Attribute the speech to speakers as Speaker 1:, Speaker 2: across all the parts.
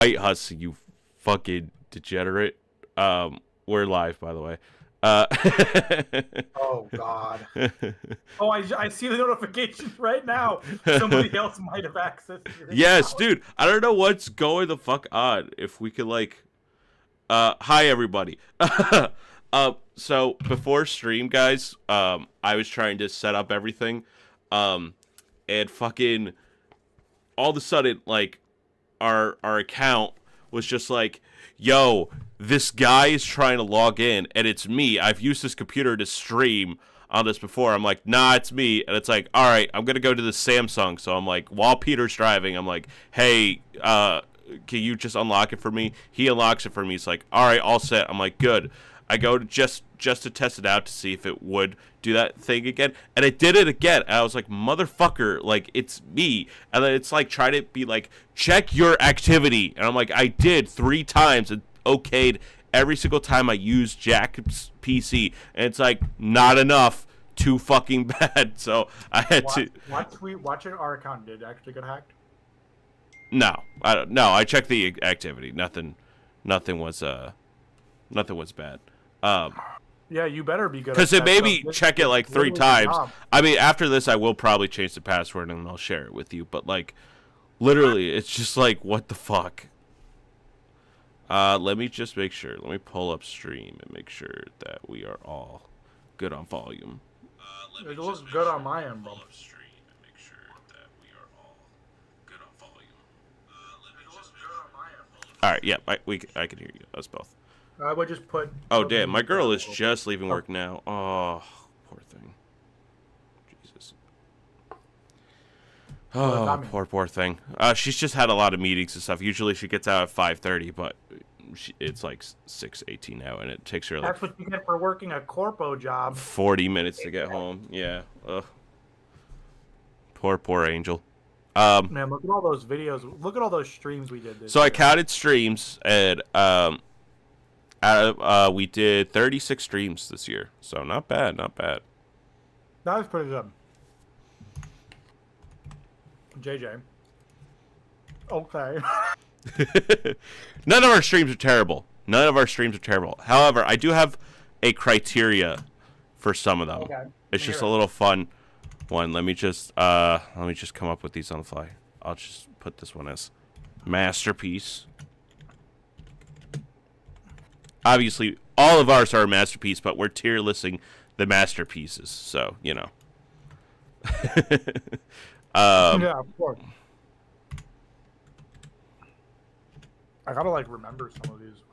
Speaker 1: Right, Hudson, you fucking degenerate. We're live, by the way.
Speaker 2: Oh God. Oh, I see the notifications right now. Somebody else might have accessed your
Speaker 1: Yes,
Speaker 2: account.
Speaker 1: dude. I don't know what's going the fuck on. If we could like, hi everybody. So before stream, guys, I was trying to set up everything, um, and fucking all of a sudden, like, our account was just like, yo, this guy is trying to log in and it's me. I've used this computer to stream on this before. I'm like, nah, it's me. And it's like, all right, I'm gonna go to the Samsung. So I'm like, while Peter's driving, I'm like, hey, can you just unlock it for me? He unlocks it for me. It's like, all right, all set. I'm like, good. I go to just to test it out to see if it would do that thing again, and it did it again. And I was like, motherfucker, like, it's me. And then it's like trying to be like, check your activity, and I'm like, I did 3 times and okayed every single time I used Jack's PC, and it's like, not enough, too fucking bad. So I had to
Speaker 2: Watching our account did actually get hacked.
Speaker 1: no, I don't. No, I checked the activity. Nothing was bad.
Speaker 2: Yeah, you better be good.
Speaker 1: Because it made me check it like 3 times.
Speaker 2: Job.
Speaker 1: I mean, after this, I will probably change the password and I'll share it with you. But like, literally, it's just like, what the fuck? Let me just make sure. Let me pull up stream and make sure that we are all good on volume.
Speaker 2: It looks good on my end, bro.
Speaker 1: All right, yeah, I can hear you. Us both.
Speaker 2: I would just put.
Speaker 1: Oh damn, my girl is just leaving work now. Oh, poor thing. Jesus. Oh, poor thing. She's just had a lot of meetings and stuff. Usually she gets out at 5:30, but it's like 6:18 now, and it takes her like.
Speaker 2: That's what you get for working a corpo job.
Speaker 1: 40 minutes to get home. Yeah. Ugh. Poor angel.
Speaker 2: Man, look at all those videos. Look at all those streams we did.
Speaker 1: So I counted streams, and we did 36 streams this year. So not bad, not bad.
Speaker 2: That was pretty good. JJ. Okay.
Speaker 1: None of our streams are terrible. None of our streams are terrible. However, I do have a criteria for some of them.
Speaker 2: Okay.
Speaker 1: It's just a little fun one. Let me just come up with these on the fly. I'll just put this one as masterpiece. Obviously, all of ours are a masterpiece, but we're tier listing the masterpieces, so you know.
Speaker 2: Yeah, of course. I gotta like remember some of these.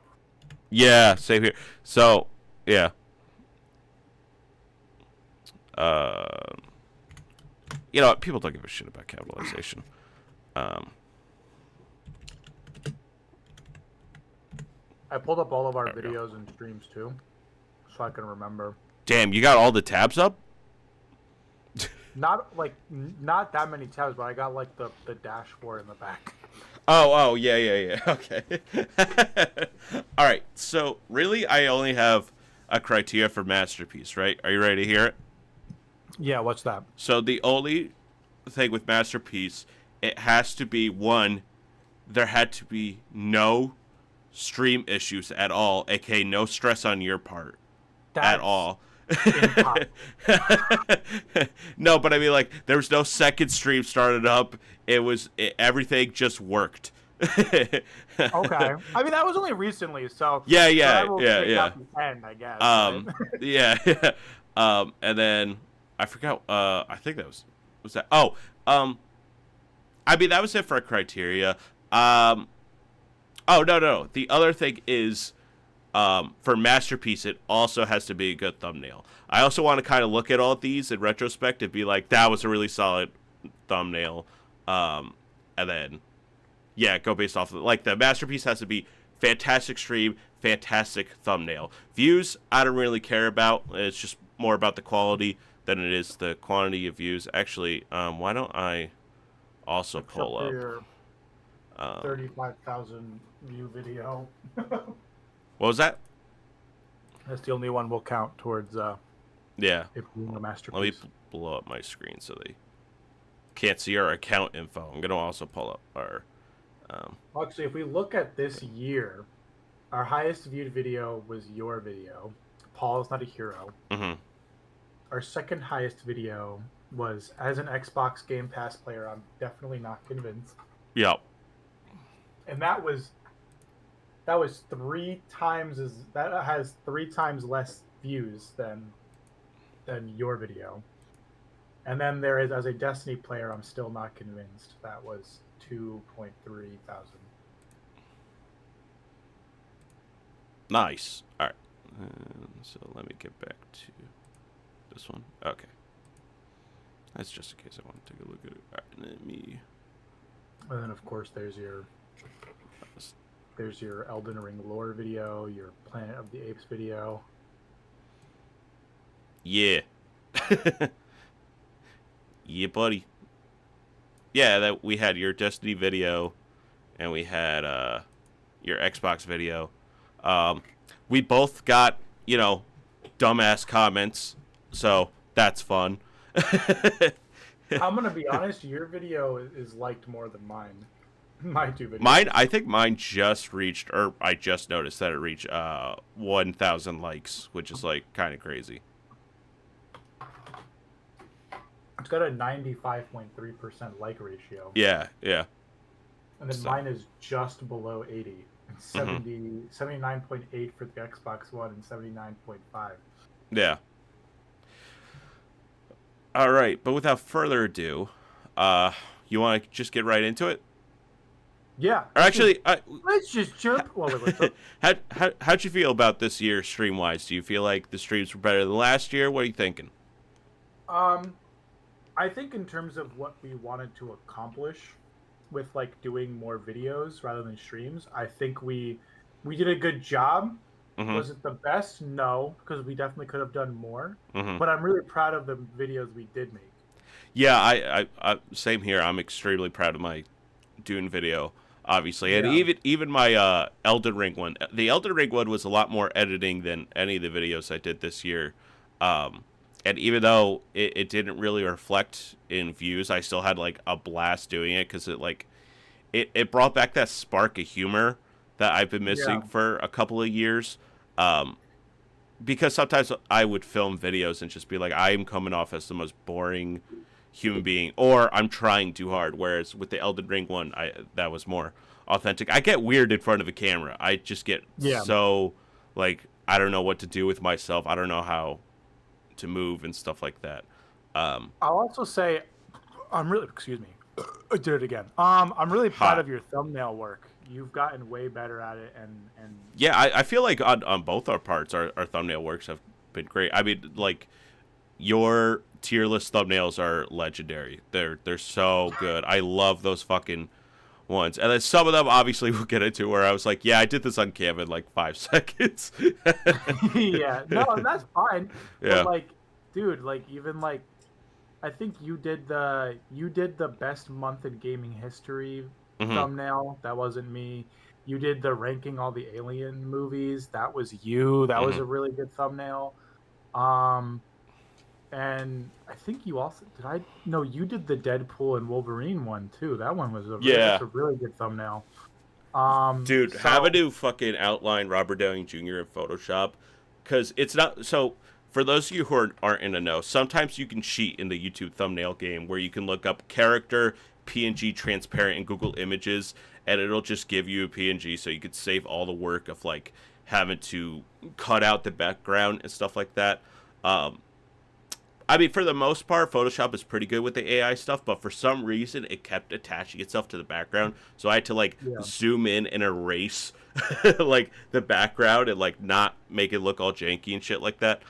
Speaker 1: Yeah, same here. So, yeah. You know, people don't give a shit about capitalization.
Speaker 2: I pulled up all of our videos and streams too, so I can remember.
Speaker 1: Damn, you got all the tabs up?
Speaker 2: Not that many tabs, but I got like the dashboard in the back.
Speaker 1: Oh, yeah. Okay. All right. So, really, I only have a criteria for masterpiece, right? Are you ready to hear it?
Speaker 2: Yeah, what's that?
Speaker 1: So, the only thing with masterpiece, it has to be, one, there had to be no stream issues at all, aka no stress on your part at all. No, but I mean, like, there was no second stream started up. Everything just worked.
Speaker 2: Okay, I mean that was only recently, so
Speaker 1: yeah.
Speaker 2: End, I guess. Right?
Speaker 1: Yeah. And then I forgot. I think that was that. Oh, I mean that was it for a criteria. Oh no. The other thing is, for masterpiece, it also has to be a good thumbnail. I also want to kind of look at all of these in retrospect and be like, that was a really solid thumbnail. And then, yeah, go based off of it. Like, the masterpiece has to be fantastic stream, fantastic thumbnail. Views, I don't really care about. It's just more about the quality than it is the quantity of views. Actually, why don't I also pull up
Speaker 2: your 35,000 view video?
Speaker 1: What was that?
Speaker 2: That's the only one we'll count towards.
Speaker 1: Yeah.
Speaker 2: If we want a masterpiece.
Speaker 1: Let me blow up my screen so they can't see our account info. I'm gonna also pull up our
Speaker 2: Actually, if we look at this year, our highest viewed video was your video. Paul is not a hero.
Speaker 1: Mm-hmm.
Speaker 2: Our second highest video was as an Xbox Game Pass player. I'm definitely not convinced.
Speaker 1: Yep.
Speaker 2: And that was 3 times as that has 3 times less views than your video. And then there is as a Destiny player, I'm still not convinced. That was 2.3 thousand.
Speaker 1: Nice. All right. So let me get back to this one. Okay. That's just in case I want to take a look at it. All right, let me.
Speaker 2: And then of course there's your Elden Ring lore video, your Planet of the Apes video.
Speaker 1: Yeah. Yeah, buddy. Yeah, that we had your Destiny video, and we had your Xbox video. We both got, dumbass comments, so that's fun.
Speaker 2: I'm gonna be honest, your video is liked more than mine. My two videos.
Speaker 1: I think mine just reached, or I just noticed that it reached 1,000 likes, which is like kind of crazy.
Speaker 2: It's got a 95.3% like ratio.
Speaker 1: Yeah, yeah.
Speaker 2: And then mine is just below 80. 79.8 for the Xbox One and 79.5.
Speaker 1: Yeah. All right, but without further ado, you want to just get right into it?
Speaker 2: Yeah.
Speaker 1: Or actually,
Speaker 2: let's just jump.
Speaker 1: how'd you feel about this year stream wise? Do you feel like the streams were better than last year? What are you thinking?
Speaker 2: I think in terms of what we wanted to accomplish with like doing more videos rather than streams, I think we did a good job. Mm-hmm. Was it the best? No, because we definitely could have done more. Mm-hmm. But I'm really proud of the videos we did make.
Speaker 1: Yeah, I same here. I'm extremely proud of my Dune video, obviously, and even my Elden Ring one. The Elden Ring one was a lot more editing than any of the videos I did this year. And even though it didn't really reflect in views, I still had like a blast doing it because it brought back that spark of humor that I've been missing for a couple of years. Because sometimes I would film videos and just be like, I'm coming off as the most boring human being, or I'm trying too hard. Whereas with the Elden Ring one, that was more authentic. I get weird in front of a camera. I just get so like I don't know what to do with myself. I don't know how to move and stuff like that.
Speaker 2: I'll also say I'm really I did it again. I'm really proud of your thumbnail work. You've gotten way better at it, and
Speaker 1: yeah, I feel like on both our parts, our thumbnail works have been great. I mean, like your tier list thumbnails are legendary. They're so good. I love those fucking ones. And then some of them obviously we'll get into where I was like, yeah, I did this on Canva in like 5 seconds.
Speaker 2: Yeah, no, that's fine.
Speaker 1: Yeah.
Speaker 2: But like, dude, like even like I think you did the best month in gaming history thumbnail. That wasn't me. You did the ranking all the Alien movies. That was you. That was a really good thumbnail. And I think you also no, you did the Deadpool and Wolverine one too. That one was that's a really good thumbnail.
Speaker 1: Dude, have a new fucking outline Robert Downey Jr. in Photoshop, because it's not so. For those of you who aren't in the know, sometimes you can cheat in the YouTube thumbnail game where you can look up character, PNG transparent in Google Images, and it'll just give you a PNG, so you could save all the work of like having to cut out the background and stuff like that. I mean, for the most part, Photoshop is pretty good with the AI stuff, but for some reason, it kept attaching itself to the background, so I had to like zoom in and erase like the background and like not make it look all janky and shit like that.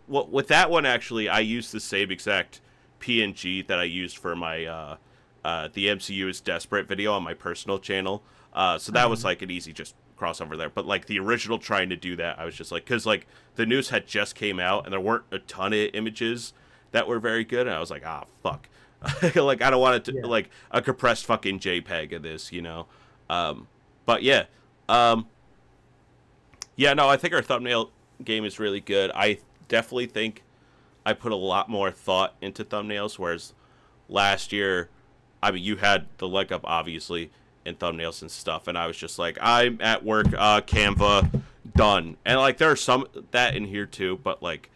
Speaker 1: With that one, actually, I used the same exact PNG that I used for my the MCU is Desperate video on my personal channel. So that was like an easy just crossover there. But like the original trying to do that, I was just like, because like the news had just came out and there weren't a ton of images that were very good, and I was like, fuck. Like I don't want it to like a compressed fucking JPEG of this, but yeah. Yeah, no, I think our thumbnail game is really good. I definitely think I put a lot more thought into thumbnails, whereas last year I mean, you had the leg up obviously in thumbnails and stuff, and I was just like, I'm at work, Canva, done. And like, there are some that in here too, but like,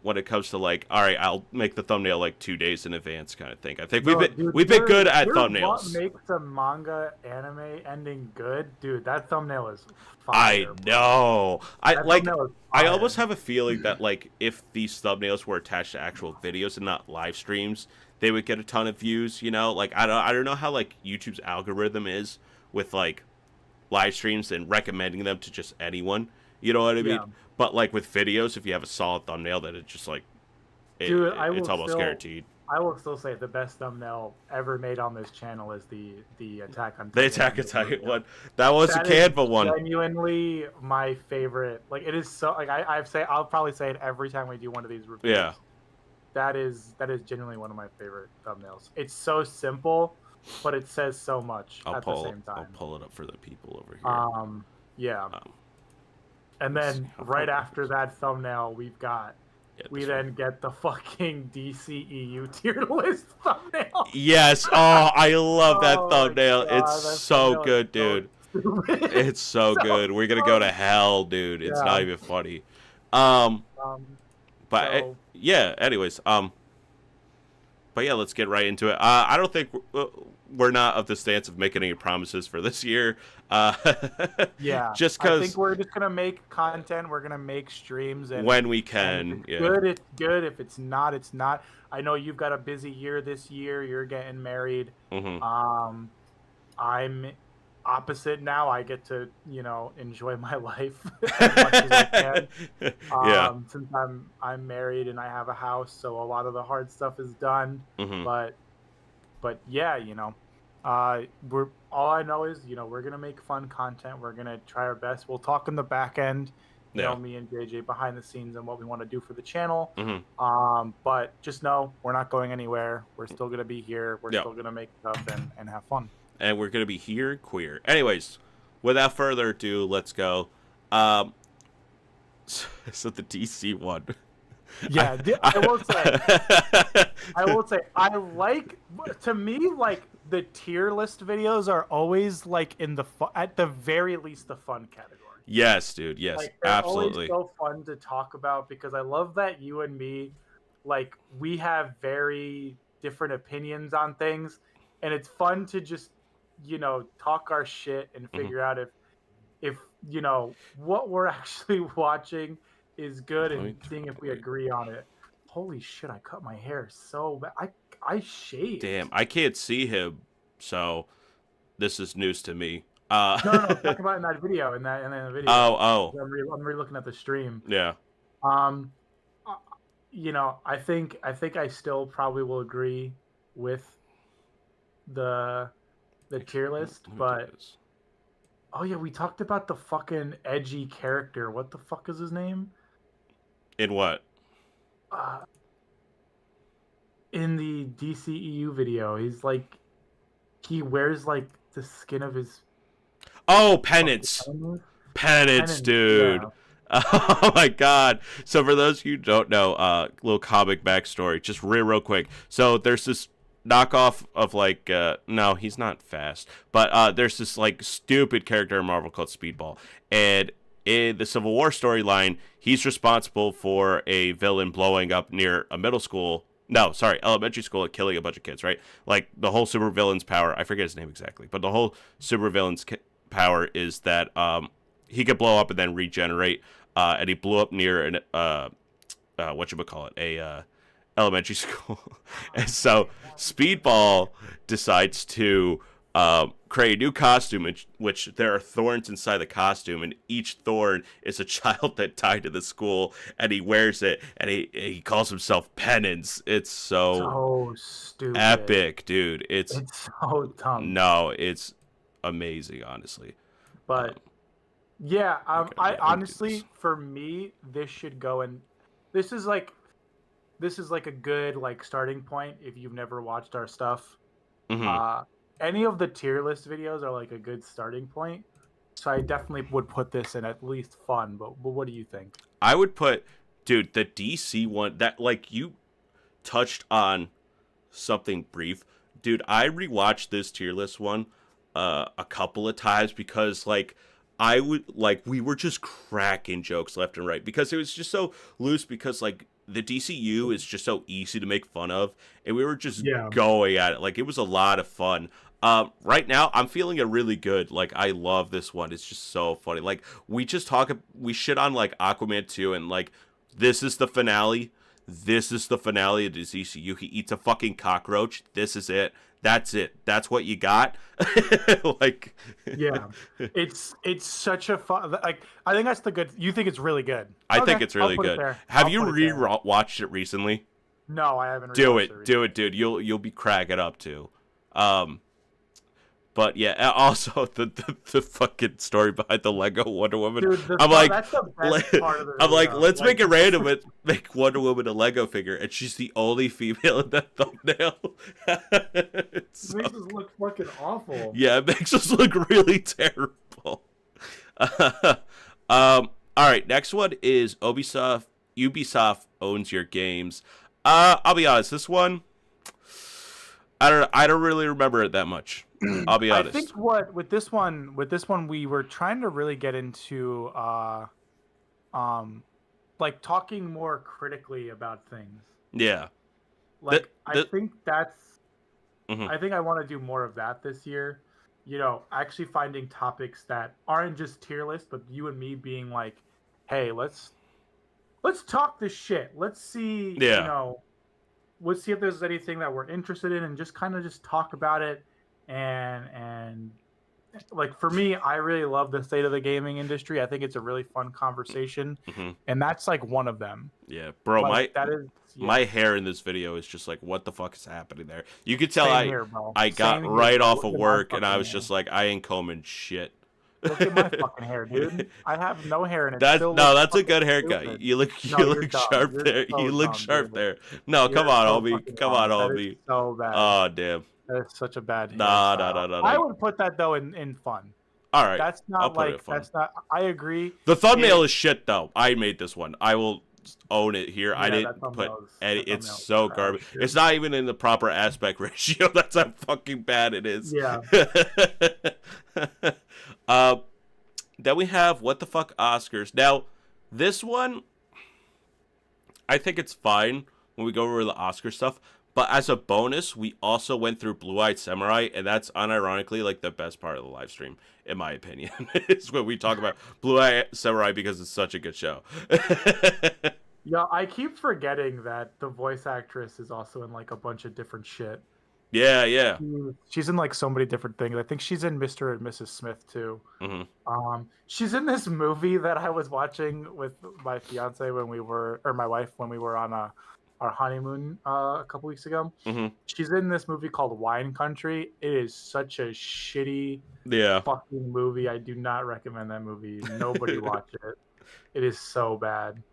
Speaker 1: when it comes to like, all right, I'll make the thumbnail like 2 days in advance, kind of thing. I think
Speaker 2: No, dude,
Speaker 1: we've been good at
Speaker 2: what
Speaker 1: thumbnails.
Speaker 2: makes a manga anime ending good, dude? That thumbnail is
Speaker 1: I
Speaker 2: fire, bro.
Speaker 1: know. I
Speaker 2: That
Speaker 1: like.
Speaker 2: thumbnail is
Speaker 1: I almost
Speaker 2: fire.
Speaker 1: have a feeling that like if these thumbnails were attached to actual videos and not live streams, they would get a ton of views. You know, like I don't know how like YouTube's algorithm is with like live streams and recommending them to just anyone. You know what I mean?
Speaker 2: Yeah,
Speaker 1: But like with videos, if you have a solid thumbnail, then it just like
Speaker 2: dude,
Speaker 1: it's almost guaranteed.
Speaker 2: I will still say the best thumbnail ever made on this channel is the Attack on
Speaker 1: The
Speaker 2: Titan.
Speaker 1: Attack on Titan one, that was
Speaker 2: That
Speaker 1: a
Speaker 2: is
Speaker 1: Canva one.
Speaker 2: genuinely my favorite. Like it is so like I'll probably say it every time we do one of these reviews.
Speaker 1: Yeah,
Speaker 2: That is genuinely one of my favorite thumbnails. It's so simple, but it says so much at the same time.
Speaker 1: I'll pull it up for the people over here.
Speaker 2: Yeah.
Speaker 1: Um,
Speaker 2: And
Speaker 1: let's
Speaker 2: then
Speaker 1: see how
Speaker 2: right
Speaker 1: far
Speaker 2: after that thumbnail, we then get the fucking DCEU tier list thumbnail.
Speaker 1: Yes. Oh, I love that
Speaker 2: Oh my
Speaker 1: thumbnail.
Speaker 2: God,
Speaker 1: It's
Speaker 2: that
Speaker 1: so
Speaker 2: thumbnail is
Speaker 1: good,
Speaker 2: so
Speaker 1: dude.
Speaker 2: stupid.
Speaker 1: It's so good. We're gonna go to hell, dude. It's not
Speaker 2: Yeah.
Speaker 1: even funny. Um,
Speaker 2: Um,
Speaker 1: but
Speaker 2: so
Speaker 1: yeah. Anyways, but yeah, let's get right into it. I don't think we're not of the stance of making any promises for this year.
Speaker 2: yeah,
Speaker 1: Just
Speaker 2: I think
Speaker 1: because
Speaker 2: we're just gonna make content. We're gonna make streams, and
Speaker 1: when we
Speaker 2: if
Speaker 1: can,
Speaker 2: it's
Speaker 1: yeah.
Speaker 2: good, it's good. If it's not, it's not. I know you've got a busy year this year. You're getting married.
Speaker 1: Hmm.
Speaker 2: I'm opposite now. I get to, enjoy my life as much as I can.
Speaker 1: Yeah.
Speaker 2: Since I'm married and I have a house, so a lot of the hard stuff is done.
Speaker 1: Hmm.
Speaker 2: But yeah, we're all I know is, we're gonna make fun content. We're gonna try our best. We'll talk in the back end,
Speaker 1: Yeah.
Speaker 2: me and JJ behind the scenes and what we want to do for the channel.
Speaker 1: Hmm.
Speaker 2: But just know we're not going anywhere. We're still gonna be here. We're
Speaker 1: Yeah.
Speaker 2: still gonna make stuff and have fun.
Speaker 1: And we're gonna be here queer. Anyways, without further ado, let's go. So the DC one.
Speaker 2: Yeah, I will say, I like, to me, like, the tier list videos are always, like, in at the very least, the fun category.
Speaker 1: Yes, dude. Yes,
Speaker 2: Like, they're
Speaker 1: absolutely.
Speaker 2: always so fun to talk about because I love that you and me, like, we have very different opinions on things, and it's fun to just, talk our shit and figure out if what we're actually watching is good and seeing if we agree on it. Holy shit, I cut my hair so bad. I shaved.
Speaker 1: Damn, I can't see him, so this is news to me.
Speaker 2: No, talk about in that video, in that video.
Speaker 1: Oh.
Speaker 2: I'm re-looking at the stream.
Speaker 1: Yeah.
Speaker 2: Um, I think I still probably will agree with the tier list, but oh yeah, we talked about the fucking edgy character. What the fuck is his name?
Speaker 1: In what?
Speaker 2: In the DCEU video, he's like, he wears like the skin of his.
Speaker 1: Oh, Penance. Penance, dude.
Speaker 2: Yeah.
Speaker 1: Oh my god. So for those of you who don't know, little comic backstory, just real quick. So there's this knockoff of like no, he's not fast, but there's this like stupid character in Marvel called Speedball, and in the Civil War storyline, he's responsible for a villain blowing up near a elementary school and killing a bunch of kids, right? Like the whole supervillain's power, I forget his name exactly, but the whole supervillain's power is that he could blow up and then regenerate, and he blew up near an whatchamacallit, a elementary school. And so Speedball decides to create a new costume in which there are thorns inside the costume, and each thorn is a child that died in the school, and he wears it, and he calls himself Penance. It's so
Speaker 2: stupid,
Speaker 1: epic, dude. It's
Speaker 2: so dumb.
Speaker 1: No, it's amazing, honestly.
Speaker 2: But yeah, I honestly,
Speaker 1: this.
Speaker 2: for me, this should go in. This is like a good like starting point if you've never watched our stuff.
Speaker 1: Mm-hmm.
Speaker 2: Any of the tier list videos are like a good starting point. So I definitely would put this in at least fun. But what do you think?
Speaker 1: I would put, dude, the DC one that like you touched on something brief. dude, I rewatched this tier list one a couple of times because like I would like we were just cracking jokes left and right because it was just so loose because like the DCU is just so easy to make fun of and we were just
Speaker 2: Yeah.
Speaker 1: going at it like it was a lot of fun. Right now I'm feeling it really good. Like I love this one. It's just so funny. Like we shit on like Aquaman 2 and like this is the finale. This is the finale of the DCU. He eats a fucking cockroach. This is it. That's it. That's what you got. Like,
Speaker 2: Yeah, it's such a fun. Like, I think that's the good. You think it's really good?
Speaker 1: I
Speaker 2: Okay,
Speaker 1: think it's really
Speaker 2: I'll put it
Speaker 1: good.
Speaker 2: there.
Speaker 1: Have
Speaker 2: I'll
Speaker 1: you
Speaker 2: put it there.
Speaker 1: re-watched it recently?
Speaker 2: No, I haven't.
Speaker 1: Do
Speaker 2: rewatched
Speaker 1: it. Do it, dude. You'll be cracking up too. But yeah, also the fucking story behind the Lego Wonder Woman.
Speaker 2: Dude,
Speaker 1: I'm like,
Speaker 2: that's the best part of the
Speaker 1: I'm like,
Speaker 2: video.
Speaker 1: let's make it random and make Wonder Woman a Lego figure, and she's the only female in that thumbnail.
Speaker 2: It makes us look fucking awful.
Speaker 1: Yeah, it makes us look really terrible. All right, next one is Ubisoft. Ubisoft owns your games. I'll be honest, this one, I don't really remember it that much. I'll be honest.
Speaker 2: I think what with this one we were trying to really get into like talking more critically about things.
Speaker 1: Yeah.
Speaker 2: Like
Speaker 1: the-
Speaker 2: I think that's
Speaker 1: Mhm.
Speaker 2: I think I want to do more of that this year. You know, actually finding topics that aren't just tier list, but you and me being like, hey, let's talk this shit. Let's see,
Speaker 1: Yeah.
Speaker 2: you know, let's see if there's anything that we're interested in and just kind of just talk about it. And like for me, I really love the state of the gaming industry. I think it's a really fun conversation, and that's like one of them.
Speaker 1: Yeah, bro,
Speaker 2: Like,
Speaker 1: my hair in this video is just like, what the fuck is happening there? You could tell
Speaker 2: Same here, bro.
Speaker 1: I got
Speaker 2: Same here.
Speaker 1: right off
Speaker 2: Look
Speaker 1: of
Speaker 2: at my
Speaker 1: work and I
Speaker 2: fucking
Speaker 1: was
Speaker 2: hair.
Speaker 1: just like, I ain't combing shit.
Speaker 2: Look at my fucking hair, dude. I have no hair in it.
Speaker 1: That's
Speaker 2: Still
Speaker 1: no,
Speaker 2: looks
Speaker 1: that's a
Speaker 2: fucking
Speaker 1: good haircut.
Speaker 2: stupid.
Speaker 1: You look
Speaker 2: No, you're dumb.
Speaker 1: sharp
Speaker 2: You're
Speaker 1: there.
Speaker 2: so
Speaker 1: You look
Speaker 2: dumb,
Speaker 1: sharp
Speaker 2: dude.
Speaker 1: there. No,
Speaker 2: You're
Speaker 1: come on,
Speaker 2: so
Speaker 1: homie.
Speaker 2: fucking
Speaker 1: Come on,
Speaker 2: dumb. That
Speaker 1: homie.
Speaker 2: is so bad.
Speaker 1: Oh, damn.
Speaker 2: That is such a bad
Speaker 1: Nah,
Speaker 2: hairstyle. I would put that though in fun.
Speaker 1: All right.
Speaker 2: That's
Speaker 1: I'll
Speaker 2: not
Speaker 1: put it in
Speaker 2: like
Speaker 1: fun.
Speaker 2: that's not. I agree.
Speaker 1: The thumbnail is shit though. I made this one. I will own it here. I
Speaker 2: Yeah,
Speaker 1: didn't
Speaker 2: that
Speaker 1: put
Speaker 2: thumbnail is-
Speaker 1: any.
Speaker 2: that
Speaker 1: It's
Speaker 2: thumbnail is
Speaker 1: so
Speaker 2: trash,
Speaker 1: garbage.
Speaker 2: dude.
Speaker 1: It's not even in the proper aspect ratio. That's how fucking bad it is.
Speaker 2: Yeah.
Speaker 1: Then we have What the Fuck Oscars. Now, this one, I think it's fine when we go over the Oscar stuff. But as a bonus, we also went through Blue-Eyed Samurai, and that's unironically like the best part of the live stream, in my opinion. Is when we talk about Blue-Eyed Samurai because it's such a good show.
Speaker 2: Yeah, I keep forgetting that the voice actress is also in like a bunch of different shit.
Speaker 1: Yeah, yeah.
Speaker 2: She's in like so many different things. I think she's in Mr. and Mrs. Smith too. She's in this movie that I was watching with my fiance when we were, or my wife when we were on our honeymoon a couple weeks ago. She's in this movie called Wine Country. It is such a shitty fucking movie. I do not recommend that movie. Nobody watch it. It is so bad.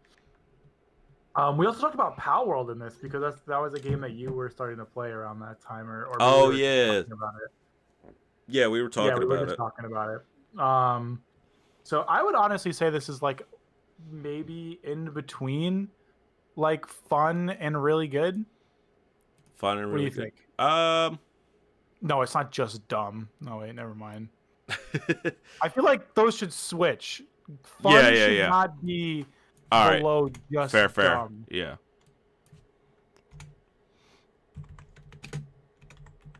Speaker 2: We also talked about Power World in this because that was a game that you were starting to play around that time, or
Speaker 1: Oh,
Speaker 2: we were
Speaker 1: yeah.
Speaker 2: talking about it.
Speaker 1: Yeah, we were talking
Speaker 2: Yeah, we were
Speaker 1: about
Speaker 2: just
Speaker 1: it.
Speaker 2: talking about it. So I would honestly say this is like maybe in between, like fun and really good.
Speaker 1: Fun and
Speaker 2: What do
Speaker 1: really
Speaker 2: you
Speaker 1: good.
Speaker 2: think? No, it's not just dumb. No, wait, never mind. I feel like those should switch. Fun
Speaker 1: Yeah, yeah,
Speaker 2: should
Speaker 1: yeah.
Speaker 2: not be
Speaker 1: All right.
Speaker 2: below just
Speaker 1: Fair.
Speaker 2: dumb.
Speaker 1: Yeah.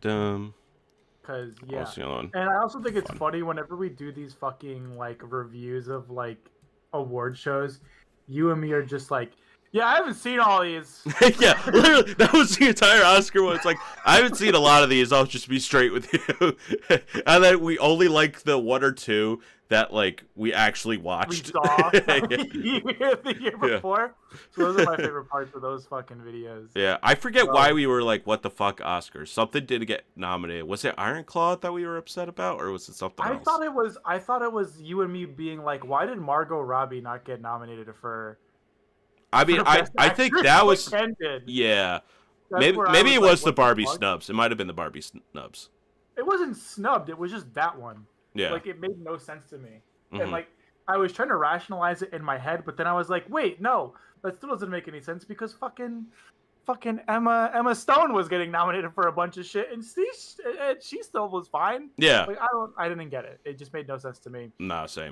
Speaker 1: Dumb.
Speaker 2: Because
Speaker 1: What's the other one?
Speaker 2: and I also think it's
Speaker 1: Fun.
Speaker 2: funny whenever we do these fucking like reviews of like award shows, you and me are just like, yeah, I haven't seen all these.
Speaker 1: Yeah, literally, that was the entire Oscar one. It's like, I haven't seen a lot of these, I'll just be straight with you. And then we only like the one or two that, like, we actually
Speaker 2: We
Speaker 1: watched.
Speaker 2: saw the year before. So those are my favorite parts of those fucking videos.
Speaker 1: Yeah, I forget why we were like, what the fuck, Oscars? Something did get nominated. Was it Iron Claw that we were upset about, or was it something else?
Speaker 2: I thought it was you and me being like, why did Margot Robbie not get nominated for?
Speaker 1: I mean,
Speaker 2: for
Speaker 1: I
Speaker 2: Best
Speaker 1: think
Speaker 2: Actress?
Speaker 1: that
Speaker 2: Like
Speaker 1: was,
Speaker 2: Ken did.
Speaker 1: yeah.
Speaker 2: That's
Speaker 1: Maybe
Speaker 2: where I
Speaker 1: maybe it
Speaker 2: like,
Speaker 1: was the
Speaker 2: what
Speaker 1: Barbie
Speaker 2: fuck?
Speaker 1: snubs. It might have been the Barbie snubs.
Speaker 2: It wasn't snubbed. It was just that one.
Speaker 1: Yeah.
Speaker 2: Like it made no sense to me.
Speaker 1: Mhm.
Speaker 2: And like I was trying to rationalize it in my head, but then I was like, wait, no, that still doesn't make any sense because fucking fucking Emma Stone was getting nominated for a bunch of shit, and she still was fine.
Speaker 1: Yeah.
Speaker 2: Like I didn't get it. It just made no sense to me.
Speaker 1: Nah, same.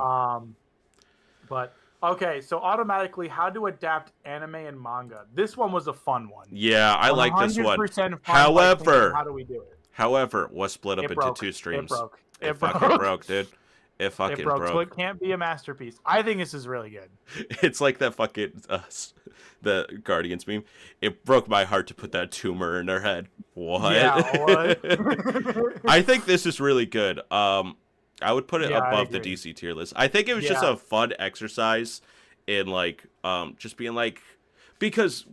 Speaker 2: But okay, so automatically, how to adapt anime and manga. This one was a fun one.
Speaker 1: Yeah, I like this one.
Speaker 2: 100% fun.
Speaker 1: However,
Speaker 2: how do we do it?
Speaker 1: However, was split up
Speaker 2: It
Speaker 1: into
Speaker 2: broke.
Speaker 1: 2 streams.
Speaker 2: It broke.
Speaker 1: It fucking broke, dude. It fucking broke.
Speaker 2: So it can't be a masterpiece. I think this is really good.
Speaker 1: It's like that fucking the Guardians meme. It broke my heart to put that tumor in their head. What?
Speaker 2: Yeah, what?
Speaker 1: I think this is really good. I would put it
Speaker 2: Yeah,
Speaker 1: above the DC tier list. I think it was just
Speaker 2: Yeah.
Speaker 1: a fun exercise in like just being like, because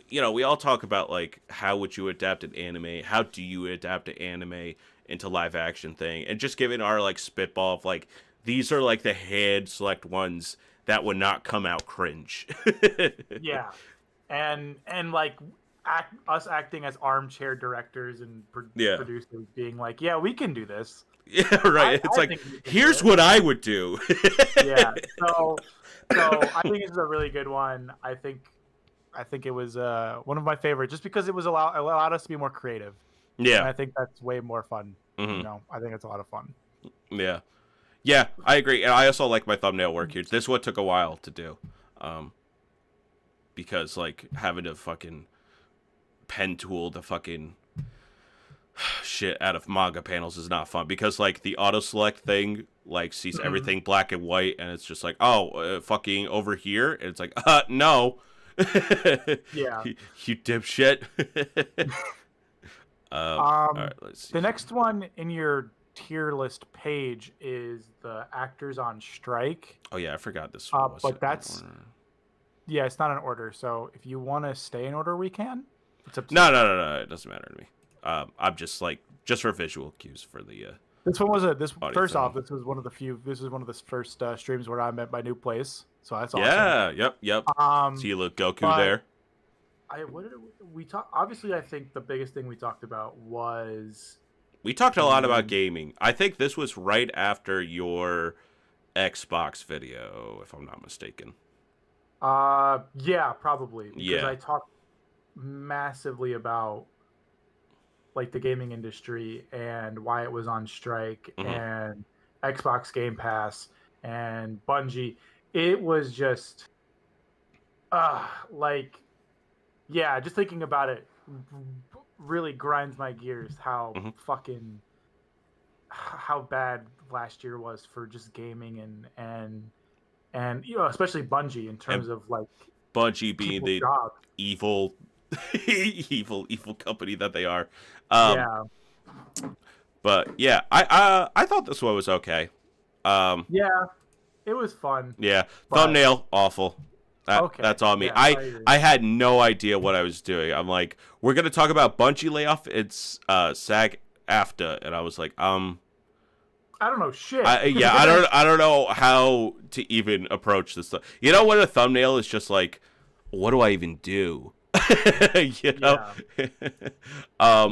Speaker 1: you know, we all talk about like how would you adapt an anime? How do you adapt an anime into live action thing? And just giving our like spitball of like, these are like the hand select ones that would not come out cringe.
Speaker 2: Yeah, and like us acting as armchair directors and
Speaker 1: Yeah.
Speaker 2: producers, being like, yeah, we can do this.
Speaker 1: Yeah, right. It's
Speaker 2: I
Speaker 1: like,
Speaker 2: think we can
Speaker 1: here's
Speaker 2: do it.
Speaker 1: what I would do.
Speaker 2: Yeah. So I think this is a really good one. I think it was one of my favorites, just because it allowed us to be more creative. And
Speaker 1: Yeah.
Speaker 2: I think that's way more fun.
Speaker 1: Mhm.
Speaker 2: You know, I think it's a lot of fun.
Speaker 1: Yeah. Yeah, I agree. And I also like my thumbnail work here. This one took a while to do. Because like having to fucking pen tool the fucking shit out of manga panels is not fun, because like the auto select thing like sees everything black and white, and it's just like, oh, fucking over here, and it's like, no.
Speaker 2: Yeah.
Speaker 1: you dipshit. All right, let's see.
Speaker 2: The next one in your tier list page is the actors on strike.
Speaker 1: Oh yeah, I forgot this one.
Speaker 2: But that's yeah, it's not in order. So if you want to stay in order, we can. It's up to
Speaker 1: No. It doesn't matter to me. I'm just like, just for visual cues for the.
Speaker 2: This one was first
Speaker 1: thing.
Speaker 2: off, this was one of the first streams where I met my new place. So that's awesome.
Speaker 1: Yeah. Yep. See you, look, Goku there.
Speaker 2: What did we talk? Obviously, I think the biggest thing we talked about was
Speaker 1: We talked a lot about gaming. I think this was right after your Xbox video, if I'm not mistaken.
Speaker 2: yeah, probably. Because
Speaker 1: Yeah.
Speaker 2: I talked massively about like the gaming industry and why it was on strike, and Xbox Game Pass and Bungie. It was just like, yeah, just thinking about it really grinds my gears how fucking how bad last year was for just gaming and you know, especially Bungie in terms of like
Speaker 1: Bungie being the
Speaker 2: jobs.
Speaker 1: evil evil company that they are.
Speaker 2: Yeah.
Speaker 1: But yeah, I thought this one was okay.
Speaker 2: Yeah, it was fun.
Speaker 1: Yeah,
Speaker 2: But-
Speaker 1: thumbnail awful.
Speaker 2: Okay,
Speaker 1: That's on me.
Speaker 2: yeah, I agree.
Speaker 1: I had no idea what I was doing. I'm like, we're gonna talk about Bungie layoff. It's SAG-AFTRA, and I was like,
Speaker 2: I don't know shit.
Speaker 1: I don't know how to even approach this stuff. You know, when a thumbnail is just like, what do I even do? You know.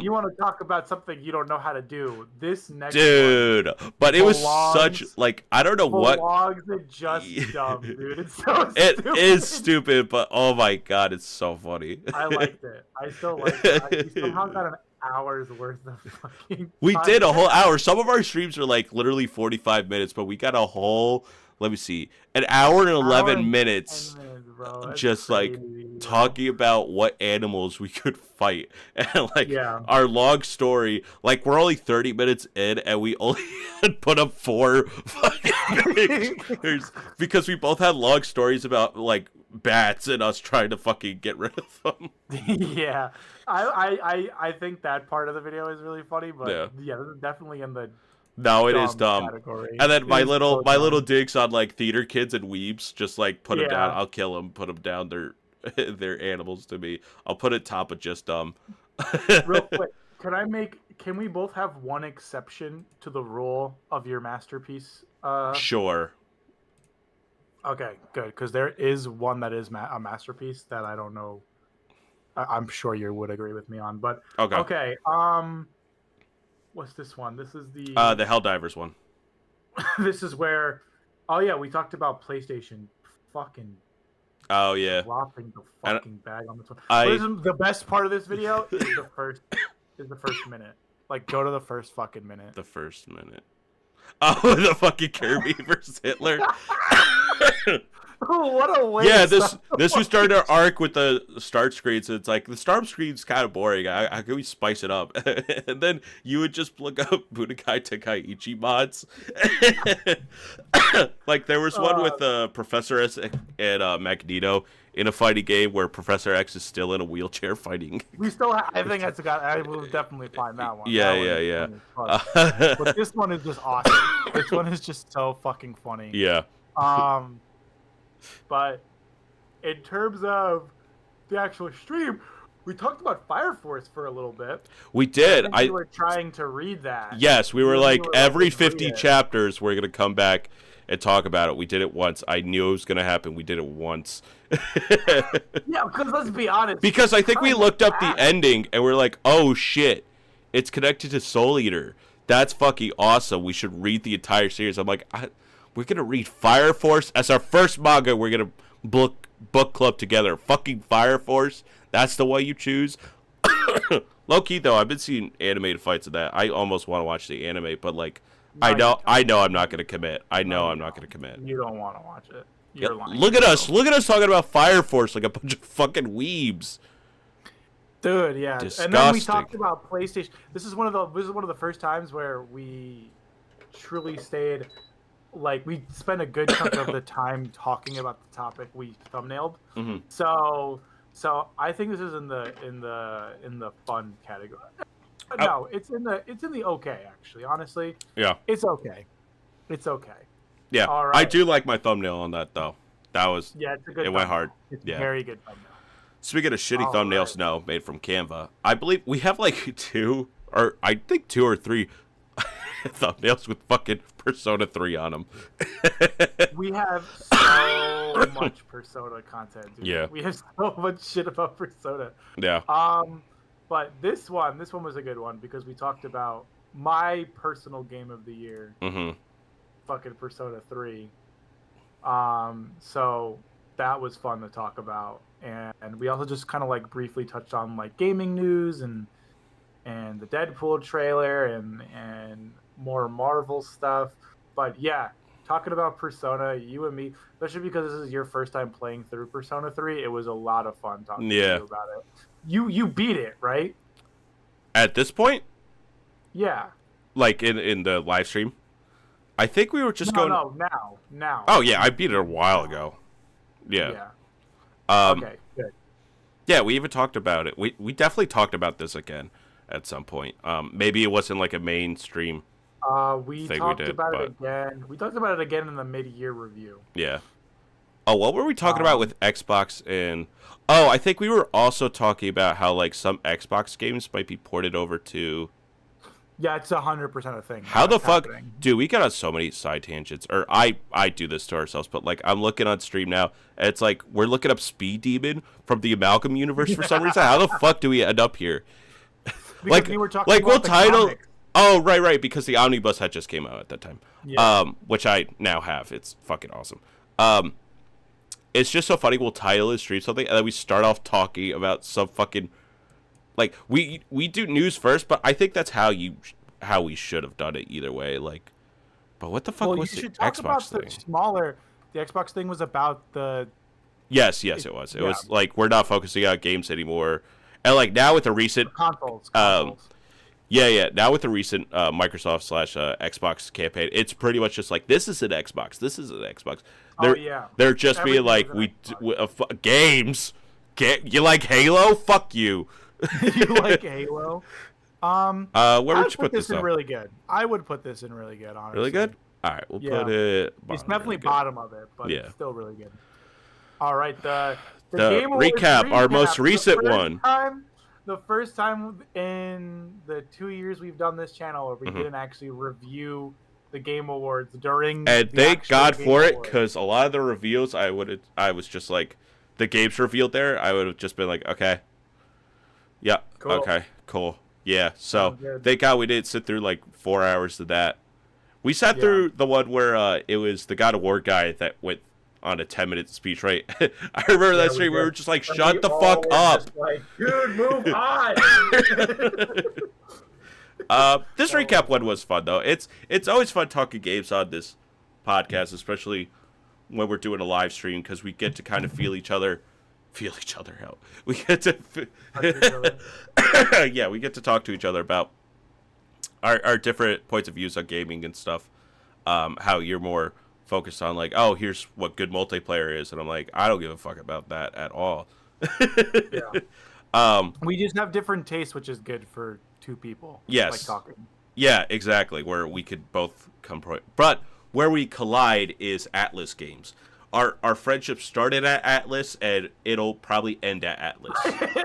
Speaker 2: You want to talk about something you don't know how to do? This next
Speaker 1: dude,
Speaker 2: one
Speaker 1: but it was
Speaker 2: belongs-
Speaker 1: such like, I don't know what.
Speaker 2: belongs in just dumb, dude. It's so
Speaker 1: It
Speaker 2: stupid.
Speaker 1: is stupid, but oh my god, it's so funny.
Speaker 2: I liked it. I still like it. We somehow got an hour's worth of fucking.
Speaker 1: We did a
Speaker 2: content.
Speaker 1: whole hour. Some of our streams are like literally 45 minutes, but we got a whole, let me see, an hour and 11
Speaker 2: and
Speaker 1: minutes
Speaker 2: 10 minutes, bro. That's
Speaker 1: just like
Speaker 2: crazy, bro.
Speaker 1: talking about what animals we could fight. And like
Speaker 2: Yeah.
Speaker 1: our long story, like we're only 30 minutes in and we only had put up 4 fucking pictures because we both had long stories about like bats and us trying to fucking get rid of them.
Speaker 2: Yeah, I think that part of the video is really funny, but
Speaker 1: Yeah.
Speaker 2: this is definitely in the
Speaker 1: No, it is dumb.
Speaker 2: category.
Speaker 1: And then
Speaker 2: It
Speaker 1: my
Speaker 2: is
Speaker 1: little
Speaker 2: so
Speaker 1: my
Speaker 2: dumb.
Speaker 1: little digs on like theater kids and weebs, just like put them
Speaker 2: Yeah.
Speaker 1: down. I'll kill them. Put them down. They're they're animals to me. I'll put it top of just dumb.
Speaker 2: Real quick, can we both have one exception to the rule of your masterpiece?
Speaker 1: Sure.
Speaker 2: Okay, good, because there is one that is a masterpiece that I don't know. I'm sure you would agree with me on, but
Speaker 1: Okay.
Speaker 2: okay. What's this one? This is the
Speaker 1: Helldivers one.
Speaker 2: this is where, oh yeah, we talked about PlayStation fucking
Speaker 1: Oh yeah.
Speaker 2: Dropping the
Speaker 1: And
Speaker 2: fucking bag on this one.
Speaker 1: I
Speaker 2: The best part of this video is the first minute. Like, go to the first fucking minute.
Speaker 1: the first minute. Oh, the fucking Kirby versus Hitler.
Speaker 2: Oh, what a way!
Speaker 1: Yeah,
Speaker 2: to
Speaker 1: this was starting our arc with the start screen. So it's like the start screen's kind of boring. How can we spice it up? And then you would just look up Budokai Tenkaichi mods. Like there was one with Professor S and Magneto in a fighting game where Professor X is still in a wheelchair fighting.
Speaker 2: We still, I think that's got. I will definitely find that one.
Speaker 1: Yeah,
Speaker 2: that yeah. But this one is just awesome. This one is just so fucking funny.
Speaker 1: Yeah.
Speaker 2: But in terms of the actual stream, we talked about Fire Force for a little bit.
Speaker 1: We did.
Speaker 2: We were trying to read that.
Speaker 1: Yes, we were like every 50 chapters we're gonna come back and talk about it. We did it once. I knew it was gonna happen. We did it once.
Speaker 2: Yeah, because let's be honest.
Speaker 1: Because I think we looked up the ending and we're like, oh shit, it's connected to Soul Eater. That's fucking awesome. We should read the entire series. I'm like, we're gonna read Fire Force as our first manga. We're gonna book club together. Fucking Fire Force. That's the one you choose. Low key though, I've been seeing animated fights of that. I almost want to watch the anime, but like, no, I know I'm not gonna commit. I'm not gonna commit.
Speaker 2: You don't want to watch it. You're lying.
Speaker 1: Look at us. Look at us talking about Fire Force like a bunch of fucking weebs.
Speaker 2: Dude, yeah.
Speaker 1: Disgusting.
Speaker 2: And then we talked about PlayStation. This is one of the first times where we truly stayed. Like, we spent a good chunk of the time talking about the topic we thumbnailed.
Speaker 1: Mm-hmm.
Speaker 2: So I think this is in the fun category. No, it's in the okay, actually. Honestly,
Speaker 1: yeah,
Speaker 2: it's okay. It's okay.
Speaker 1: Yeah,
Speaker 2: all right.
Speaker 1: I do like my thumbnail on that though. That was
Speaker 2: it's a good. It
Speaker 1: thumbnail. Went hard.
Speaker 2: It's
Speaker 1: yeah,
Speaker 2: a very good thumbnail.
Speaker 1: Speaking of shitty thumbnails, now made from Canva, I believe we have like two or three thumbnails with fucking Persona 3 on them.
Speaker 2: We have so much Persona content, dude.
Speaker 1: Yeah.
Speaker 2: We have so much shit about Persona.
Speaker 1: Yeah.
Speaker 2: But this one was a good one because we talked about my personal game of the year.
Speaker 1: Mm-hmm.
Speaker 2: Fucking Persona 3. So that was fun to talk about. And we also just kind of like briefly touched on like gaming news and the Deadpool trailer and more Marvel stuff. But yeah, talking about Persona, you and me, especially because this is your first time playing through Persona 3, it was a lot of fun talking to you about it. You beat it, right?
Speaker 1: At this point?
Speaker 2: Yeah.
Speaker 1: Like in the live stream? I think we were just going...
Speaker 2: No, now.
Speaker 1: Oh, yeah, I beat it a while ago. Yeah.
Speaker 2: Okay, good.
Speaker 1: Yeah, we even talked about it. We definitely talked about this again at some point. Maybe it wasn't like a mainstream
Speaker 2: we
Speaker 1: thing
Speaker 2: talked
Speaker 1: we did,
Speaker 2: about
Speaker 1: but...
Speaker 2: it again. We talked about it again in the mid-year review.
Speaker 1: Yeah. Oh, what were we talking about with Xbox and... Oh, I think we were also talking about how like some Xbox games might be ported over to...
Speaker 2: Yeah, it's 100% a thing.
Speaker 1: How the fuck... Dude, we got on so many side tangents. Or I do this to ourselves, but like I'm looking on stream now, and it's like we're looking up Speed Demon from the Amalgam universe for some reason. How the fuck do we end up here?
Speaker 2: Because we were talking about
Speaker 1: we'll
Speaker 2: the
Speaker 1: title...
Speaker 2: comics.
Speaker 1: Oh, right, because the Omnibus had just came out at that time.
Speaker 2: Yeah.
Speaker 1: Which I now have. It's fucking awesome. It's just so funny. We'll title a stream something, and then we start off talking about some fucking... Like, we do news first, but I think that's how we should have done it either way. Like, but what the fuck was the Xbox thing?
Speaker 2: The Xbox thing was about the...
Speaker 1: Yes, it was. It was like, we're not focusing on games anymore. And like, now with the recent...
Speaker 2: Consoles.
Speaker 1: Yeah. Now with the recent Microsoft / Xbox campaign, it's pretty much just like, this is an Xbox. This is an Xbox. They're just being like, games. You like Halo? Fuck you.
Speaker 2: You like Halo?
Speaker 1: Where would you put this
Speaker 2: in really good? I would put this in really good, honestly.
Speaker 1: Really good? All right, we'll put it...
Speaker 2: It's definitely bottom of it, but it's still really good. All right, the
Speaker 1: Game recap, our most recent one.
Speaker 2: The first time in the 2 years we've done this channel where we didn't actually review the Game Awards during...
Speaker 1: And thank God for it, because a lot of the reveals, I was just like, the games revealed there, I would have just been like, okay. Yeah, cool. Okay, cool. Yeah, so thank God we didn't sit through like 4 hours of that. We sat through the one where it was the God of War guy that went on a 10-minute speech, right? I remember that stream. We were just like, "Shut the fuck up,
Speaker 2: like, dude, move on."
Speaker 1: This recap one was fun though. It's always fun talking games on this podcast, especially when we're doing a live stream, because we get to kind of feel each other out. We get to yeah, we get to talk to each other about our different points of views on gaming and stuff. How you're more focused on like, oh, here's what good multiplayer is, and I'm like, I don't give a fuck about that at all.
Speaker 2: Yeah. We just have different tastes, which is good for two people.
Speaker 1: Yes.
Speaker 2: Like talking.
Speaker 1: Yeah, exactly. Where we could both but where we collide is Atlas games. Our friendship started at Atlas, and it'll probably end at Atlas.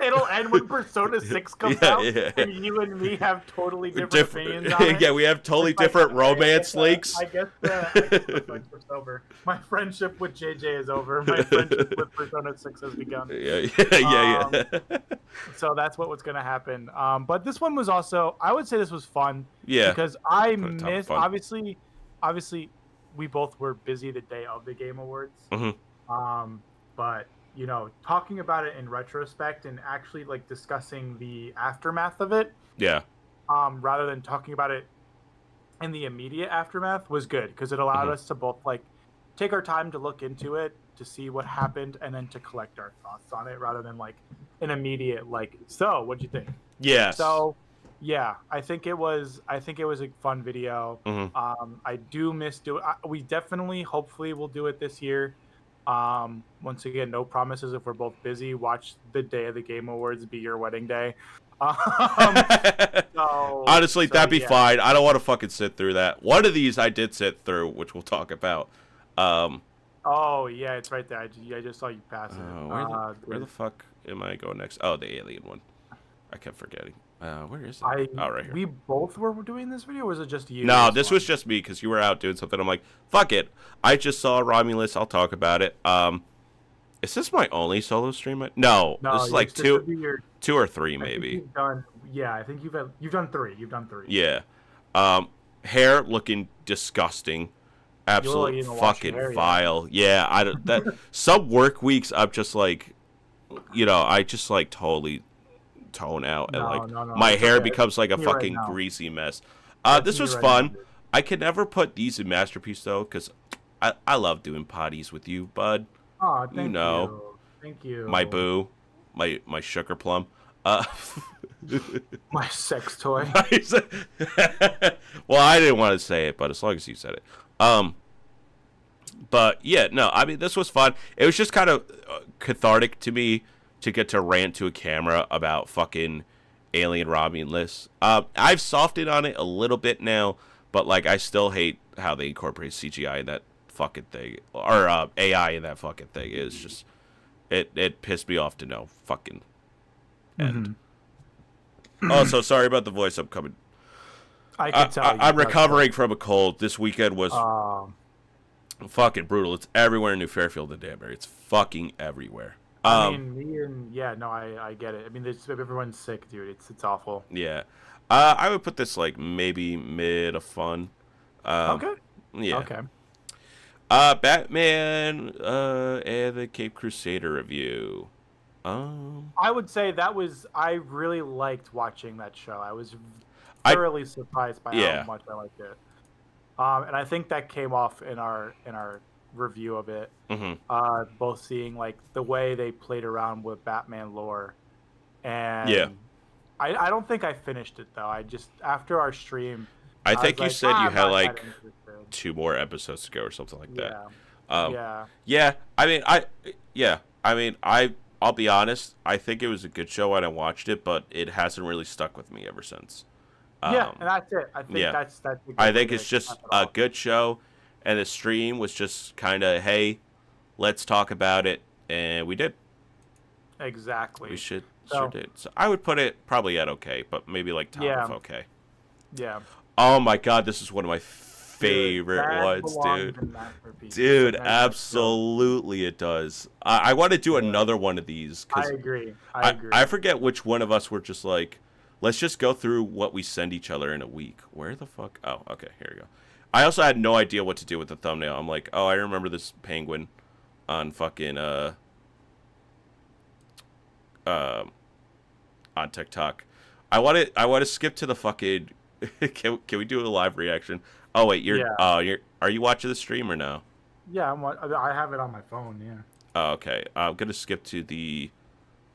Speaker 2: It'll end when Persona 6 comes out, and you and me have totally different opinions on it.
Speaker 1: Yeah, we have totally different romance links.
Speaker 2: I guess the friendship's over. My friendship with JJ is over. My friendship with Persona 6 has begun.
Speaker 1: Yeah.
Speaker 2: So that's what was going to happen. But this one was also, I would say this was fun.
Speaker 1: Yeah.
Speaker 2: Because I missed, obviously, we both were busy the day of the Game Awards.
Speaker 1: Mm-hmm.
Speaker 2: But, you know, talking about it in retrospect and actually, like, discussing the aftermath of it.
Speaker 1: Yeah.
Speaker 2: Rather than talking about it in the immediate aftermath was good, because it allowed us to both, like, take our time to look into it, to see what happened, and then to collect our thoughts on it, rather than, like, an immediate, like, so, what'd you think?
Speaker 1: Yeah.
Speaker 2: So... yeah, I think it was a fun video. I do miss we definitely, hopefully, will do it this year. Once again, no promises. If we're both busy, watch the day of the Game Awards be your wedding day.
Speaker 1: Honestly, that'd be fine. I don't want to fucking sit through that. One of these I did sit through, which we'll talk about.
Speaker 2: Oh yeah, it's right there. I just saw you pass it.
Speaker 1: Where the fuck am I going next? Oh, the alien one. I kept forgetting. Where is it? Right here.
Speaker 2: We both were doing this video, or was it just you?
Speaker 1: No, this was just me, because you were out doing something. I'm like, fuck it. I just saw Romulus. I'll talk about it. Is this my only solo stream? No, this is like two or three, maybe.
Speaker 2: I think you've done three.
Speaker 1: Yeah. Hair looking disgusting. Absolutely fucking vile. Yeah, some work weeks I'm just like, I just like totally tone out, and my hair becomes like a fucking greasy mess. This was fun. I could never put these in Masterpiece though, because I love doing potties with you, bud.
Speaker 2: Oh, thank you. Thank you.
Speaker 1: My boo, my sugar plum.
Speaker 2: My sex toy.
Speaker 1: Well, I didn't want to say it, but as long as you said it. But yeah, no, I mean, this was fun. It was just kind of cathartic to me to get to rant to a camera about fucking Alien Romulus. I've softened on it a little bit now, but like I still hate how they incorporate CGI in that fucking thing, or AI in that fucking thing. It's just it pissed me off to no fucking end. Also, sorry about the voice. I'm coming.
Speaker 2: I can tell.
Speaker 1: I'm recovering from a cold. This weekend was fucking brutal. It's everywhere in New Fairfield and Danbury. It's fucking everywhere.
Speaker 2: I mean, I get it. I mean, everyone's sick, dude. It's awful.
Speaker 1: Yeah. I would put this like maybe mid of fun.
Speaker 2: Okay.
Speaker 1: Yeah.
Speaker 2: Okay.
Speaker 1: Batman and the Cape Crusader review.
Speaker 2: I would say I really liked watching that show. I was thoroughly surprised by how much I liked it. And I think that came off in our review of it. Both seeing like the way they played around with Batman lore, and I don't think I finished it though. I just, after our stream,
Speaker 1: I think you said you had like 2 more episodes to go or something like that. Yeah. I mean, I'll be honest. I think it was a good show when I watched it, but it hasn't really stuck with me ever since.
Speaker 2: And that's it. I think that's
Speaker 1: I think it's just a good show, and the stream was just kind of, hey, let's talk about it, and we did.
Speaker 2: Exactly.
Speaker 1: We sure did. So I would put it probably at okay, but maybe like top of okay.
Speaker 2: Yeah.
Speaker 1: Oh my god, this is one of my favorite ones, dude. Dude, absolutely it does. I want to do another one of these.
Speaker 2: I agree.
Speaker 1: I forget which one of us were just like, let's just go through what we send each other in a week. Where the fuck? Oh, okay, here we go. I also had no idea what to do with the thumbnail. I'm like, oh, I remember this penguin on fucking on TikTok. I want to skip to the fucking. Can we do a live reaction? Oh wait, are you watching the stream or no?
Speaker 2: Yeah, I have it on my phone. Yeah.
Speaker 1: Oh, okay, I'm gonna skip to the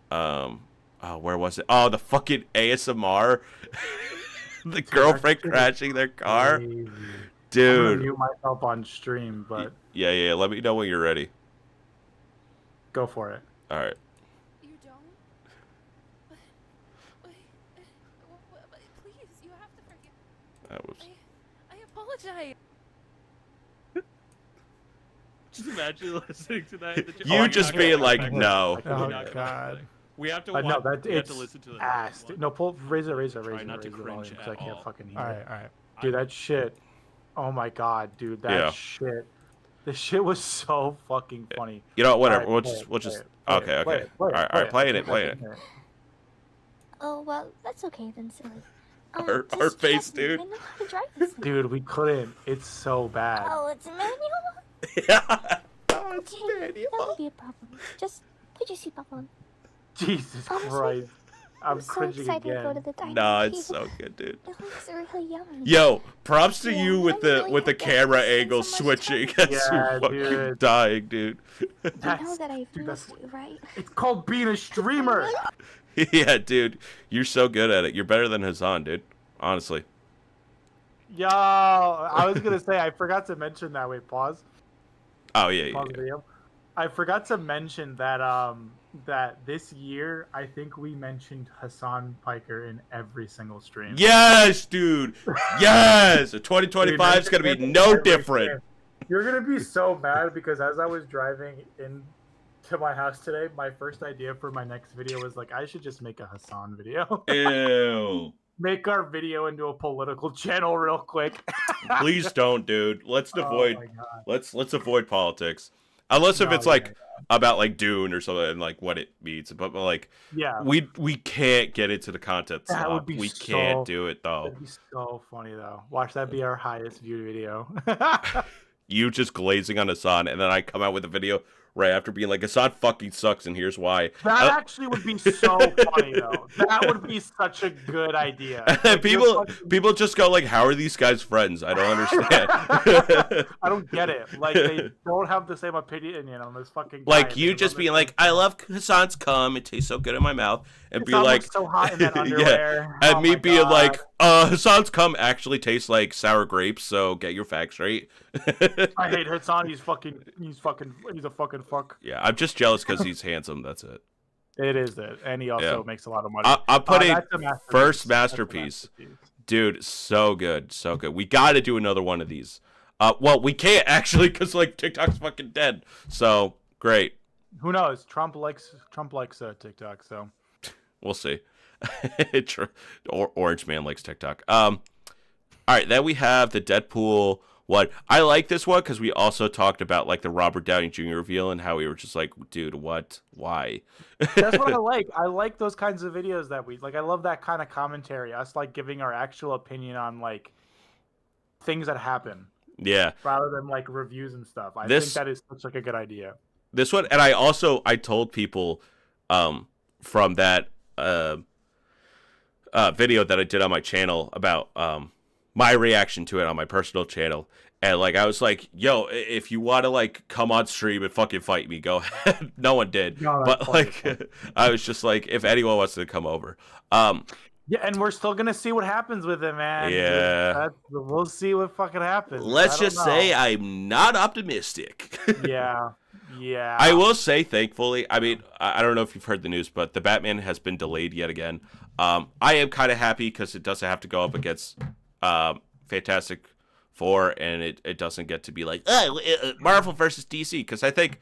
Speaker 1: where was it? Oh, the fucking ASMR. The girlfriend crashing their car.
Speaker 2: Crazy. I'm gonna
Speaker 1: Dude.
Speaker 2: mute myself on stream, but
Speaker 1: Yeah. Let me know when you're ready.
Speaker 2: go for it.
Speaker 1: All right.
Speaker 3: You don't? Wait, please, you have to forgive.
Speaker 1: That was.
Speaker 3: I apologize.
Speaker 4: Just imagine listening to that.
Speaker 1: You just being like, no.
Speaker 2: Oh god.
Speaker 4: We have to
Speaker 2: No,
Speaker 4: watch.
Speaker 2: that
Speaker 4: We have to
Speaker 2: it's
Speaker 4: listen to the
Speaker 2: ass.
Speaker 4: one.
Speaker 2: No, raise it,
Speaker 4: not to
Speaker 2: the
Speaker 4: cringe
Speaker 2: volume, 'cause I
Speaker 4: at
Speaker 2: can't
Speaker 4: all.
Speaker 2: fucking hear
Speaker 5: All
Speaker 2: it.
Speaker 5: right.
Speaker 2: Dude, that shit. Oh my god, dude, that
Speaker 1: Yeah.
Speaker 2: shit. The shit was so fucking funny.
Speaker 1: You know, whatever.
Speaker 2: Alright,
Speaker 1: We'll just. Okay. All right. Playing it.
Speaker 6: Oh, well, that's okay then, silly.
Speaker 1: Her
Speaker 6: Just
Speaker 1: face,
Speaker 6: trust me,
Speaker 1: dude.
Speaker 6: I know how to drive this thing.
Speaker 2: Dude, we couldn't. It's so bad.
Speaker 6: Oh, it's a manual?
Speaker 1: Yeah. Oh, it's
Speaker 6: Okay, that
Speaker 1: manual.
Speaker 6: won't be a problem. Just put your seatbelt on.
Speaker 2: Jesus
Speaker 6: Honestly,
Speaker 2: Christ. I'm
Speaker 6: so
Speaker 2: cringing
Speaker 6: excited to go to
Speaker 2: again.
Speaker 6: the diner.
Speaker 1: Nah,
Speaker 6: with
Speaker 1: it's
Speaker 6: you.
Speaker 1: so good, dude.
Speaker 6: It looks really yummy.
Speaker 1: Yo, props to
Speaker 6: Yeah,
Speaker 1: you
Speaker 6: I'm
Speaker 1: with
Speaker 6: really
Speaker 1: the
Speaker 6: happy
Speaker 1: camera
Speaker 6: I spent
Speaker 1: angle
Speaker 6: so much
Speaker 1: switching.
Speaker 6: time
Speaker 1: That's
Speaker 2: Yeah,
Speaker 1: fucking
Speaker 2: dude.
Speaker 1: dying, dude.
Speaker 6: You know
Speaker 2: That's,
Speaker 6: that I've
Speaker 2: dude,
Speaker 6: missed
Speaker 2: that's,
Speaker 6: you, right?
Speaker 2: it's called being a streamer.
Speaker 1: Yeah, dude. You're so good at it. You're better than Hassan, dude. Honestly.
Speaker 2: Yo, I was gonna say I forgot to mention that. Wait, pause.
Speaker 1: Oh yeah.
Speaker 2: Pause video. I forgot to mention that that this year I think we mentioned Hassan Piker in every single stream.
Speaker 1: Yes, dude. Yes. 2025 is gonna be no different.
Speaker 2: You're gonna be so mad because as I was driving in to my house today, my first idea for my next video was like I should just make a Hassan video.
Speaker 1: Ew.
Speaker 2: Make our video into a political channel real quick.
Speaker 1: Please don't, dude. Let's avoid.
Speaker 2: Oh my God.
Speaker 1: Let's avoid politics. Unless if
Speaker 2: No,
Speaker 1: it's like about like Dune or something and like what it means, but like
Speaker 2: Yeah,
Speaker 1: we can't get into the content
Speaker 2: That
Speaker 1: slop.
Speaker 2: would be
Speaker 1: We
Speaker 2: so-
Speaker 1: can't do it though.
Speaker 2: that'd be so funny though. Watch that be our highest viewed video.
Speaker 1: You just glazing on Hassan, and then I come out with a video right after being like, Hassan fucking sucks, and here's why.
Speaker 2: That actually would be so funny though. That would be such a good idea.
Speaker 1: And
Speaker 2: Like, you're
Speaker 1: people
Speaker 2: fucking-
Speaker 1: people just go like, how are these guys friends? I don't understand.
Speaker 2: I don't get it. Like they don't have the same opinion on this fucking. Guy.
Speaker 1: Like
Speaker 2: They
Speaker 1: you
Speaker 2: love
Speaker 1: just
Speaker 2: the
Speaker 1: being
Speaker 2: same
Speaker 1: like,
Speaker 2: thing.
Speaker 1: I love Hassan's cum. It tastes so good in my mouth, and be
Speaker 2: Hassan
Speaker 1: like,
Speaker 2: looks so hot in that
Speaker 1: Yeah.
Speaker 2: underwear.
Speaker 1: and
Speaker 2: Oh
Speaker 1: me
Speaker 2: my
Speaker 1: being
Speaker 2: God.
Speaker 1: like, Hassan's cum actually tastes like sour grapes. So get your facts straight.
Speaker 2: I hate Hassan. He's a fucking fuck.
Speaker 1: Yeah, I'm just jealous because he's handsome. That's it.
Speaker 2: It is it, and he also
Speaker 1: Yeah.
Speaker 2: makes a lot of money.
Speaker 1: I'm putting
Speaker 2: That's a masterpiece.
Speaker 1: first
Speaker 2: That's a
Speaker 1: masterpiece. Dude, so good, so good. We got to do another one of these. Well, we can't actually because like TikTok's fucking dead. So great,
Speaker 2: Who knows? Trump likes TikTok, so
Speaker 1: we'll see. Orange Man likes TikTok. All right, then we have the Deadpool one. I like this one because we also talked about like the Robert Downey Jr. reveal and how we were just like, dude, what? Why?
Speaker 2: that's what I like. I like those kinds of videos that we like. I love that kind of commentary. Us like giving our actual opinion on like things that happen
Speaker 1: Yeah.
Speaker 2: rather than like reviews and stuff. I
Speaker 1: This-
Speaker 2: think that is such like a good idea.
Speaker 1: This one, and I told people from that video that I did on my channel about my reaction to it on my personal channel, and like I was like, yo, if you want to like come on stream and fucking fight me, go ahead. No one did,
Speaker 2: No, that's
Speaker 1: but
Speaker 2: funny,
Speaker 1: like I was just like, if anyone wants to come over,
Speaker 2: Yeah, and we're still gonna see what happens with it, man.
Speaker 1: Yeah.
Speaker 2: We'll see what fucking happens.
Speaker 1: let's
Speaker 2: I don't
Speaker 1: just say
Speaker 2: know.
Speaker 1: I'm not optimistic.
Speaker 2: Yeah.
Speaker 1: I will say, thankfully, I mean, I don't know if you've heard the news, but the Batman has been delayed yet again. I am kind of happy because it doesn't have to go up against Fantastic Four, and it doesn't get to be like Marvel versus DC. Because I think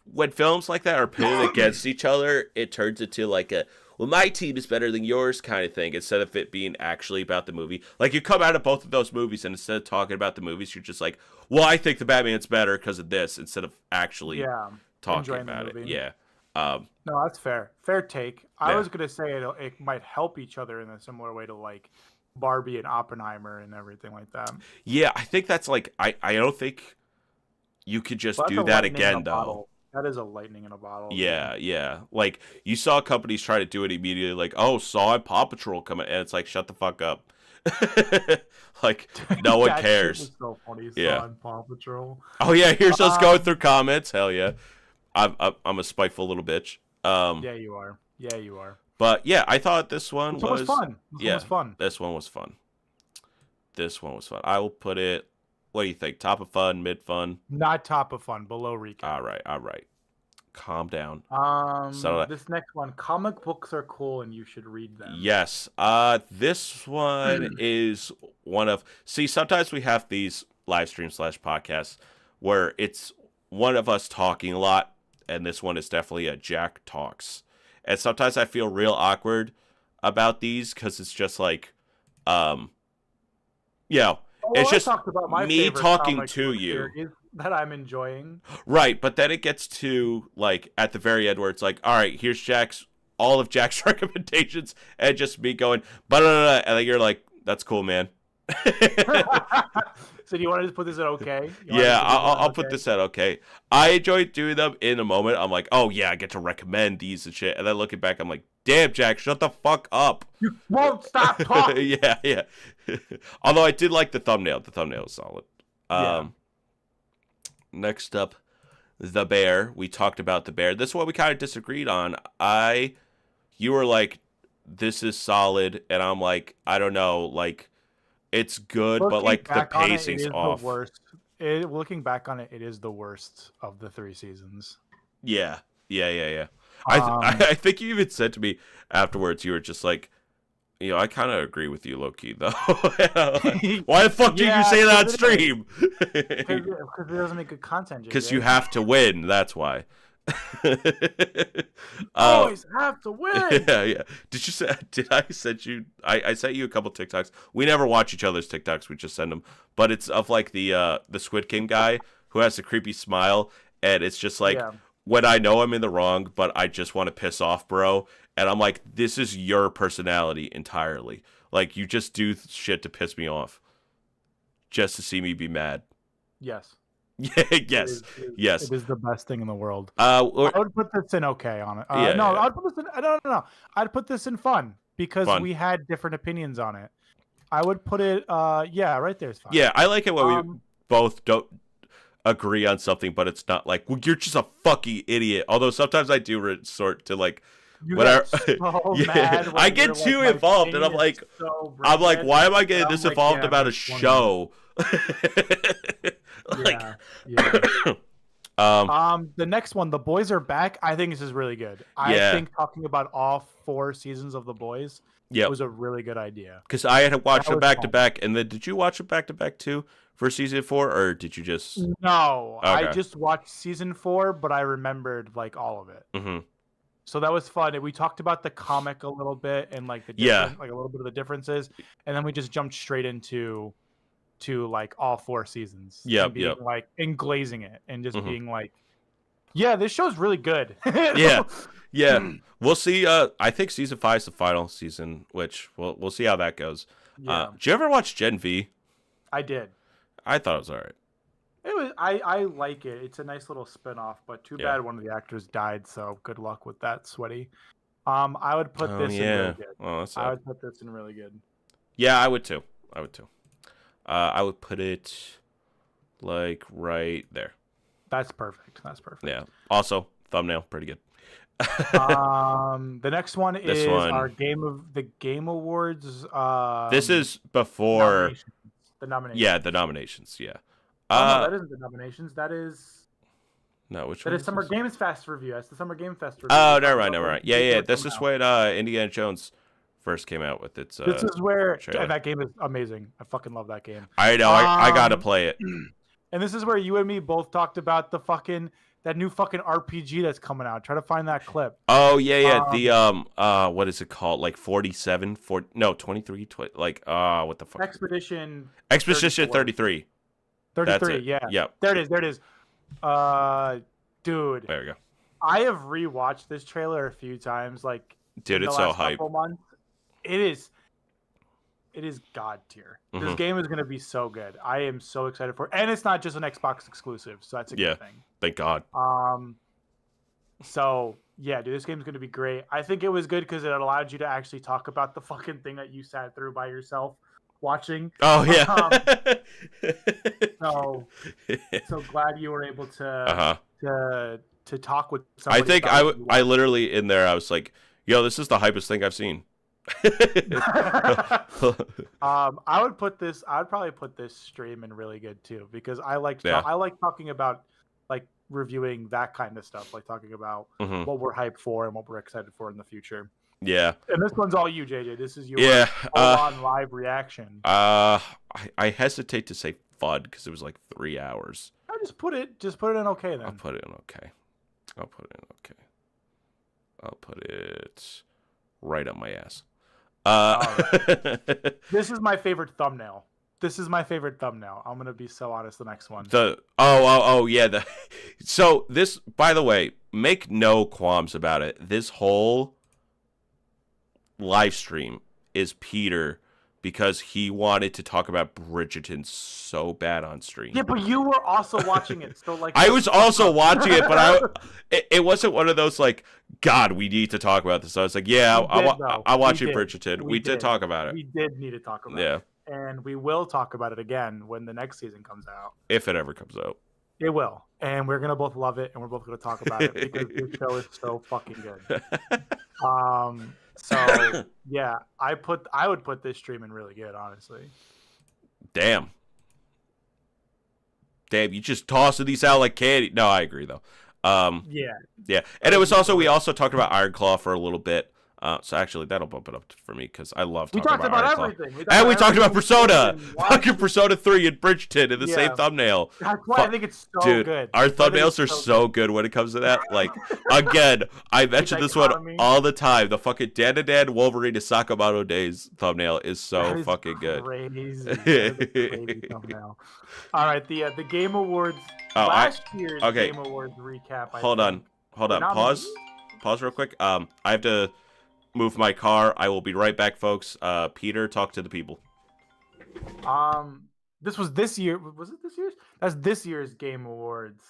Speaker 1: when films like that are pitted against each other, it turns into like a, well, my team is better than yours kind of thing, instead of it being actually about the movie. Like, you come out of both of those movies, and instead of talking about the movies, you're just like, well, I think the Batman's better because of this, instead of actually talking
Speaker 2: enjoying the
Speaker 1: about it.
Speaker 2: movie.
Speaker 1: Yeah.
Speaker 2: No, that's fair. Fair take. I
Speaker 1: Yeah.
Speaker 2: was gonna say it might help each other in a similar way to like Barbie and Oppenheimer and everything like that.
Speaker 1: Yeah, I think that's like, I don't think you could just
Speaker 2: But that's
Speaker 1: do
Speaker 2: a
Speaker 1: that
Speaker 2: lightning in a
Speaker 1: again, though.
Speaker 2: bottle. That is a lightning in a bottle.
Speaker 1: Yeah, yeah. Like, you saw companies try to do it immediately, like, oh, Saw and Paw Patrol coming, and it's like, shut the fuck up. Like, no one
Speaker 2: That shit
Speaker 1: cares.
Speaker 2: was so funny.
Speaker 1: Yeah.
Speaker 2: Saw and Paw Patrol.
Speaker 1: Oh yeah, here's us going through comments. Hell yeah, I'm a spiteful little bitch.
Speaker 2: Yeah, you are. Yeah, you are.
Speaker 1: But yeah, I thought this one
Speaker 2: This one was fun. This one was fun.
Speaker 1: This one was fun. This one was fun. I will put it. What do you think? Top of fun, mid fun?
Speaker 2: Not top of fun, below recap.
Speaker 1: All right. Calm down.
Speaker 2: This next one, comic books are cool and you should read them.
Speaker 1: Yes. This one is one of. See, sometimes we have these live streams / podcasts where it's one of us talking a lot, and this one is definitely a Jack talks. And sometimes I feel real awkward about these because it's just like, it's just me talking to you
Speaker 2: that I'm enjoying.
Speaker 1: Right, but then it gets to like at the very end where it's like, all right, here's all of Jack's recommendations, and just me going, and then you're like, that's cool, man.
Speaker 2: So do you want to just put this at okay?
Speaker 1: Yeah, I'll put this at okay. I enjoy doing them in the moment. I'm like, oh yeah, I get to recommend these and shit. And then looking back, I'm like, damn, Jack, shut the fuck up.
Speaker 2: You won't stop talking.
Speaker 1: Yeah. Although I did like the thumbnail. The thumbnail was solid. Next up, The Bear. We talked about The Bear. This is what we kind of disagreed on. You were like, this is solid. And I'm like, I don't know, like, it's good, but like the pacing's off.
Speaker 2: Looking back on it, it is the worst of the 3 seasons.
Speaker 1: Yeah. I think you even said to me afterwards, you were just like, I kind of agree with you, low-key, though. Why the fuck did you say that on stream?
Speaker 2: Because it doesn't make good content.
Speaker 1: Because you have to win, that's why.
Speaker 2: Always have to win.
Speaker 1: Yeah. Did I send you? I sent you a couple TikToks. We never watch each other's TikToks. We just send them. But it's of like the Squid King guy who has a creepy smile, and it's just like when I know I'm in the wrong, but I just want to piss off, bro. And I'm like, this is your personality entirely. Like you just do shit to piss me off, just to see me be mad.
Speaker 2: Yes.
Speaker 1: Yes.
Speaker 2: It is the best thing in the world.
Speaker 1: I
Speaker 2: would put this in okay on it. I'd put this in. No. I'd put this in fun because we had different opinions on it. I would put it. Right there is fine.
Speaker 1: Yeah, I like it when we both don't agree on something, but it's not like, well, you're just a fucking idiot. Although sometimes I do resort to like. Whatever.
Speaker 2: Mad
Speaker 1: I get too involved, and I'm like, why am I getting this involved about a show?
Speaker 2: The next one, The Boys Are Back. I think this is really good. I think talking about all 4 seasons of The Boys was a really good idea.
Speaker 1: Because I had watched them back to back, and then did you watch it back to back too for season 4, or did you just?
Speaker 2: No,
Speaker 1: okay.
Speaker 2: I just watched season 4, but I remembered like all of it.
Speaker 1: Mm-hmm.
Speaker 2: So that was fun. And we talked about the comic a little bit and like like a little bit of the differences, and then we just jumped straight into like all 4 seasons. Like and glazing it and just being like, yeah, this show's really good.
Speaker 1: Yeah. We'll see. I think season 5 is the final season, which we'll see how that goes. Did you ever watch Gen V?
Speaker 2: I did.
Speaker 1: I thought it was all right.
Speaker 2: It was. I like it. It's a nice little spin-off, but too bad one of the actors died. So good luck with that, Sweaty. I would put this in really good.
Speaker 1: Oh, that's
Speaker 2: I would put this in really good.
Speaker 1: Yeah, I would too. I would put it like right there.
Speaker 2: That's perfect.
Speaker 1: Yeah. Also, thumbnail, pretty good.
Speaker 2: The next one is our Game Awards.
Speaker 1: This is before
Speaker 2: the nominations.
Speaker 1: Yeah, the nominations. Yeah.
Speaker 2: No, that isn't the nominations. That is.
Speaker 1: No, which
Speaker 2: that
Speaker 1: one?
Speaker 2: is Summer Games Fest review. That's the Summer Game Fest review.
Speaker 1: Oh, never mind. Yeah. This is when Indiana Jones first came out with its.
Speaker 2: This is where that game is amazing. I fucking love that game.
Speaker 1: I know. I gotta play it.
Speaker 2: And this is where you and me both talked about that new fucking RPG that's coming out. Try to find that clip.
Speaker 1: Oh yeah. The what is it called? Like 23, 20, like what the fuck?
Speaker 2: Expedition
Speaker 1: 33.
Speaker 2: 33, yeah.
Speaker 1: Yep.
Speaker 2: There it is. Dude.
Speaker 1: There we go.
Speaker 2: I have rewatched this trailer a few times, like
Speaker 1: dude, it's so hype.
Speaker 2: Months. It is. it is god tier. This
Speaker 1: Mhm.
Speaker 2: game is going to be so good. I am so excited for it. And it's not just an Xbox exclusive, so that's a
Speaker 1: Yeah.
Speaker 2: good thing.
Speaker 1: Thank God.
Speaker 2: So yeah, dude, this game's going to be great. I think it was good because it allowed you to actually talk about the fucking thing that you sat through by yourself watching.
Speaker 1: Oh yeah.
Speaker 2: So glad you were able
Speaker 1: Uh-huh.
Speaker 2: to talk with
Speaker 1: I
Speaker 2: somebody
Speaker 1: think
Speaker 2: about what you
Speaker 1: I
Speaker 2: watched.
Speaker 1: literally in there I was like, "Yo, this is the hypest thing I've seen."
Speaker 2: I would probably put this stream in really good too because
Speaker 1: Yeah.
Speaker 2: I like talking about like reviewing that kind of stuff, like talking about
Speaker 1: Mhm.
Speaker 2: what we're hyped for and what we're excited for in the future.
Speaker 1: Yeah.
Speaker 2: And this one's all you, JJ. This is your
Speaker 1: Yeah.
Speaker 2: full-on live reaction.
Speaker 1: I hesitate to say FUD because it was like 3 hours.
Speaker 2: I just put it in okay then.
Speaker 1: I'll put it in okay. I'll put it right up my ass.
Speaker 2: This is my favorite thumbnail. I'm gonna be so honest. The next one.
Speaker 1: Yeah. So this, by the way, make no qualms about it. This whole live stream is Peter because he wanted to talk about Bridgerton so bad on stream.
Speaker 2: Yeah, but you were also watching it, so like
Speaker 1: I was also watching it, but it wasn't one of those like, God, we need to talk about this. I was like, yeah, I'll watch it, Bridgerton. We did talk about it.
Speaker 2: We did need to talk about it. And we will talk about it again when the next season comes out.
Speaker 1: If it ever comes out.
Speaker 2: It will. And we're going to both love it, and we're both going to talk about it because this show is so fucking good. So, yeah, I would put this stream in really good, honestly.
Speaker 1: Damn, you just tossing these out like candy. No, I agree, though. Yeah. And it was also, we also talked about Ironclaw for a little bit. So actually, that'll bump it up for me because I love talking about Ironclaw.
Speaker 2: Everything.
Speaker 1: And we talked about Persona. Fucking Persona 3 and Bridgerton in the same thumbnail.
Speaker 2: That's why I think it's so
Speaker 1: Dude,
Speaker 2: good.
Speaker 1: our thumbnails are so good when it comes to that. Like, again, I mention this one all the time. The fucking Dan and Dan Wolverine to Sakamoto Days thumbnail is so fucking good.
Speaker 2: Crazy thumbnail. All right, the Game Awards. Last year's Game Awards recap.
Speaker 1: Hold on. Pause real quick. I have to move my car. I will be right back, folks. Peter, talk to the people.
Speaker 2: This was this year. Was it this year's? That's this year's Game Awards.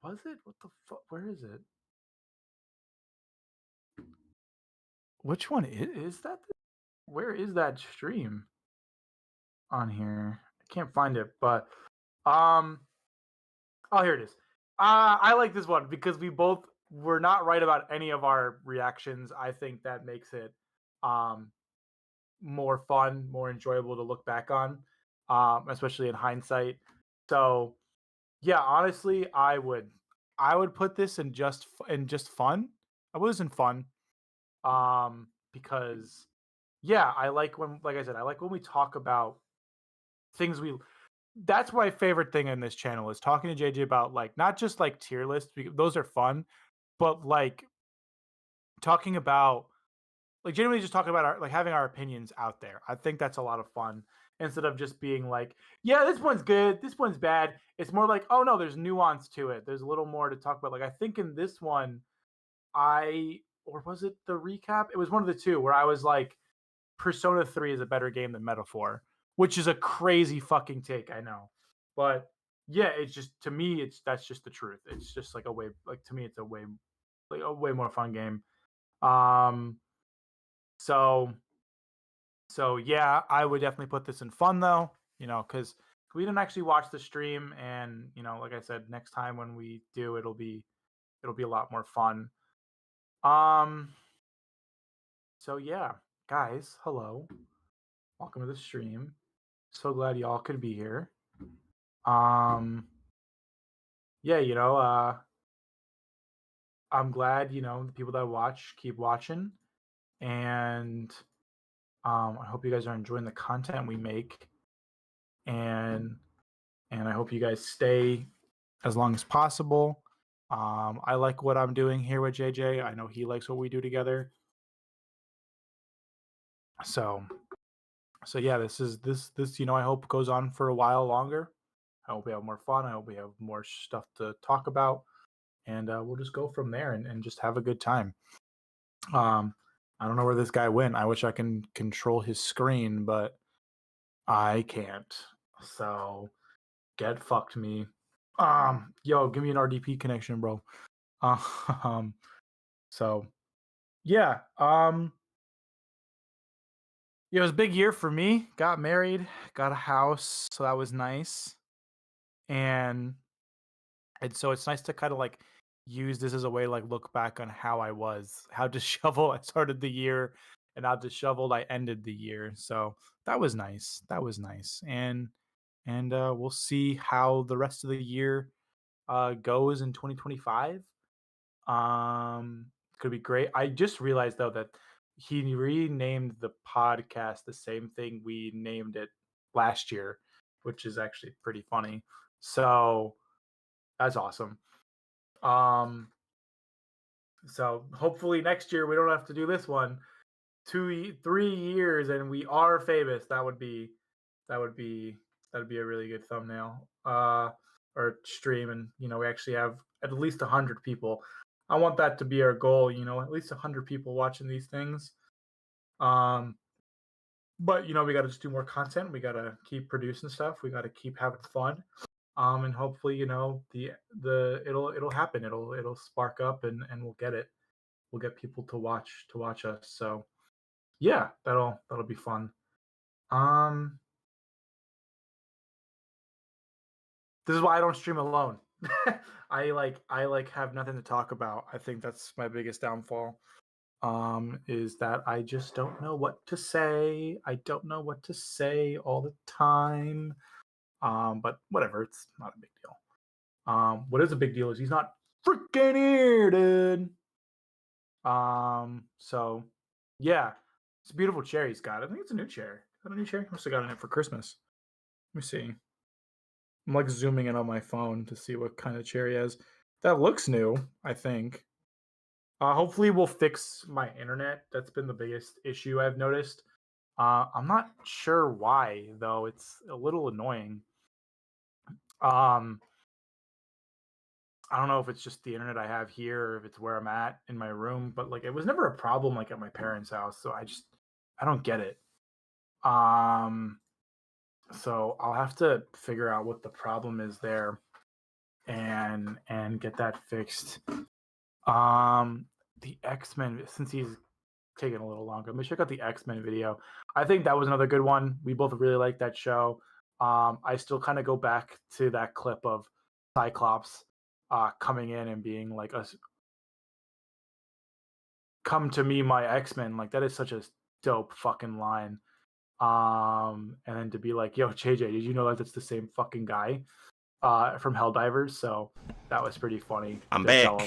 Speaker 2: Was it? What the fuck? Where is it? Which one is that? Where is that stream on here? I can't find it, but oh, here it is. I like this one because we both were not right about any of our reactions. I think that makes it more fun, more enjoyable to look back on, especially in hindsight. So, yeah, honestly, I would put this in just fun. I was in fun, because yeah, I like when, like I said, I like when we talk about things we. That's my favorite thing in this channel is talking to JJ about like not just like tier lists, those are fun, but like talking about like genuinely just talking about our like having our opinions out there. I think that's a lot of fun instead of just being like, yeah, this one's good, this one's bad. It's more like, oh no, there's nuance to it. There's a little more to talk about. Like I think in this one, or was it the recap? It was one of the two where I was like, Persona 3 is a better game than Metaphor, which is a crazy fucking take, I know. But yeah, it's just to me, that's just the truth. It's just like a way, like to me, it's a way more fun game. So yeah, I would definitely put this in fun though, because we didn't actually watch the stream, and like I said, next time when we do, it'll be a lot more fun. So yeah, guys, hello, welcome to the stream. So glad y'all could be here. Yeah, I'm glad the people that watch keep watching, and I hope you guys are enjoying the content we make, and I hope you guys stay as long as possible. I like what I'm doing here with JJ. I know he likes what we do together. So yeah, this I hope goes on for a while longer. I hope we have more fun. I hope we have more stuff to talk about, and we'll just go from there and just have a good time. I don't know where this guy went. I wish I can control his screen, but I can't. So get fucked me. Yo, give me an RDP connection, bro. Um, so yeah. Yeah, it was a big year for me. Got married, got a house, so that was nice. And so it's nice to kind of like use this as a way to like look back on how I was, how disheveled I started the year, and how disheveled I ended the year. So that was nice. That was nice. And we'll see how the rest of the year goes in 2025. Could be great. I just realized though that he renamed the podcast the same thing we named it last year, which is actually pretty funny. So that's awesome. Um, so hopefully next year we don't have to do this one. 3 years and we are famous. That would be that'd be a really good thumbnail. Or stream, and we actually have at least 100 people. I want that to be our goal. At least 100 people watching these things. But we got to just do more content. We got to keep producing stuff. We got to keep having fun. And hopefully, it'll happen. It'll spark up, and we'll get it. We'll get people to watch us. So yeah, that'll be fun. This is why I don't stream alone. I have nothing to talk about. I think that's my biggest downfall. Is that I just don't know what to say. I don't know what to say all the time. But whatever, it's not a big deal. What is a big deal is he's not freaking here, dude. So yeah, it's a beautiful chair he's got. I think it's a new chair. Is that a new chair? I must have gotten it for Christmas. Let me see. I'm like zooming in on my phone to see what kind of chair he has. That looks new, I think. Hopefully we'll fix my internet. That's been the biggest issue I've noticed. I'm not sure why though. It's a little annoying. Um, I don't know if it's just the internet I have here or if it's where I'm at in my room, but like it was never a problem like at my parents' house, so I don't get it. So I'll have to figure out what the problem is there and get that fixed. The X-Men, since he's taking a little longer, let me check out the X-Men video. I think that was another good one. We both really liked that show. I still kind of go back to that clip of Cyclops coming in and being like, come to me, my X-Men. Like that is such a dope fucking line. And then to be like, yo, JJ, did you know that that's the same fucking guy from Helldivers? So that was pretty funny.
Speaker 1: I'm back.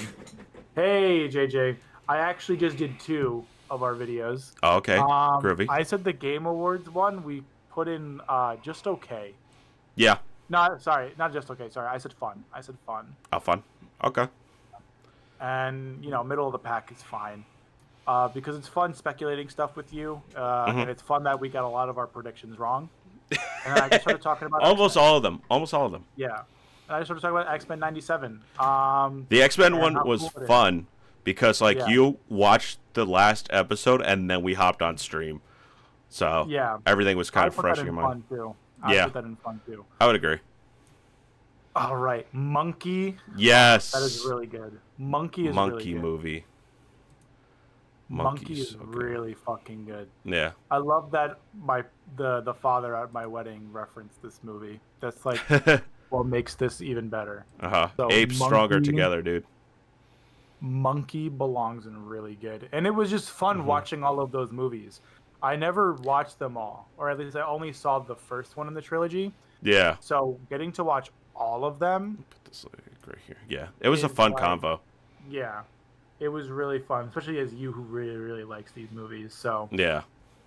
Speaker 2: Hey, JJ. I actually just did 2 of our videos.
Speaker 1: Oh, okay. Groovy.
Speaker 2: I said the Game Awards one, we put in just okay.
Speaker 1: Yeah.
Speaker 2: No, sorry, not just okay. Sorry, I said fun.
Speaker 1: Oh, fun. Okay.
Speaker 2: And, middle of the pack is fine. Because it's fun speculating stuff with you, and it's fun that we got a lot of our predictions wrong. And then I just started talking about
Speaker 1: almost all of them.
Speaker 2: Yeah, and I just started talking about X-Men '97.
Speaker 1: The X-Men one was fun because you watched the last episode and then we hopped on stream, so
Speaker 2: yeah,
Speaker 1: everything was kind of fresh in your mind.
Speaker 2: I put that in fun too.
Speaker 1: I would agree.
Speaker 2: All right, Monkey.
Speaker 1: Yes,
Speaker 2: that is really good. Monkey is really good.
Speaker 1: Movie.
Speaker 2: Monkey is really fucking good.
Speaker 1: Yeah.
Speaker 2: I love that the father at my wedding referenced this movie. That's like what makes this even better.
Speaker 1: So apes stronger together, dude.
Speaker 2: Monkey belongs in really good. And it was just fun watching all of those movies. I never watched them all, or at least I only saw the first one in the trilogy.
Speaker 1: Yeah.
Speaker 2: So getting to watch all of them.
Speaker 1: Put this right here. Yeah. It was a fun convo.
Speaker 2: Yeah. It was really fun, especially as you who really, really likes these movies. So
Speaker 1: yeah.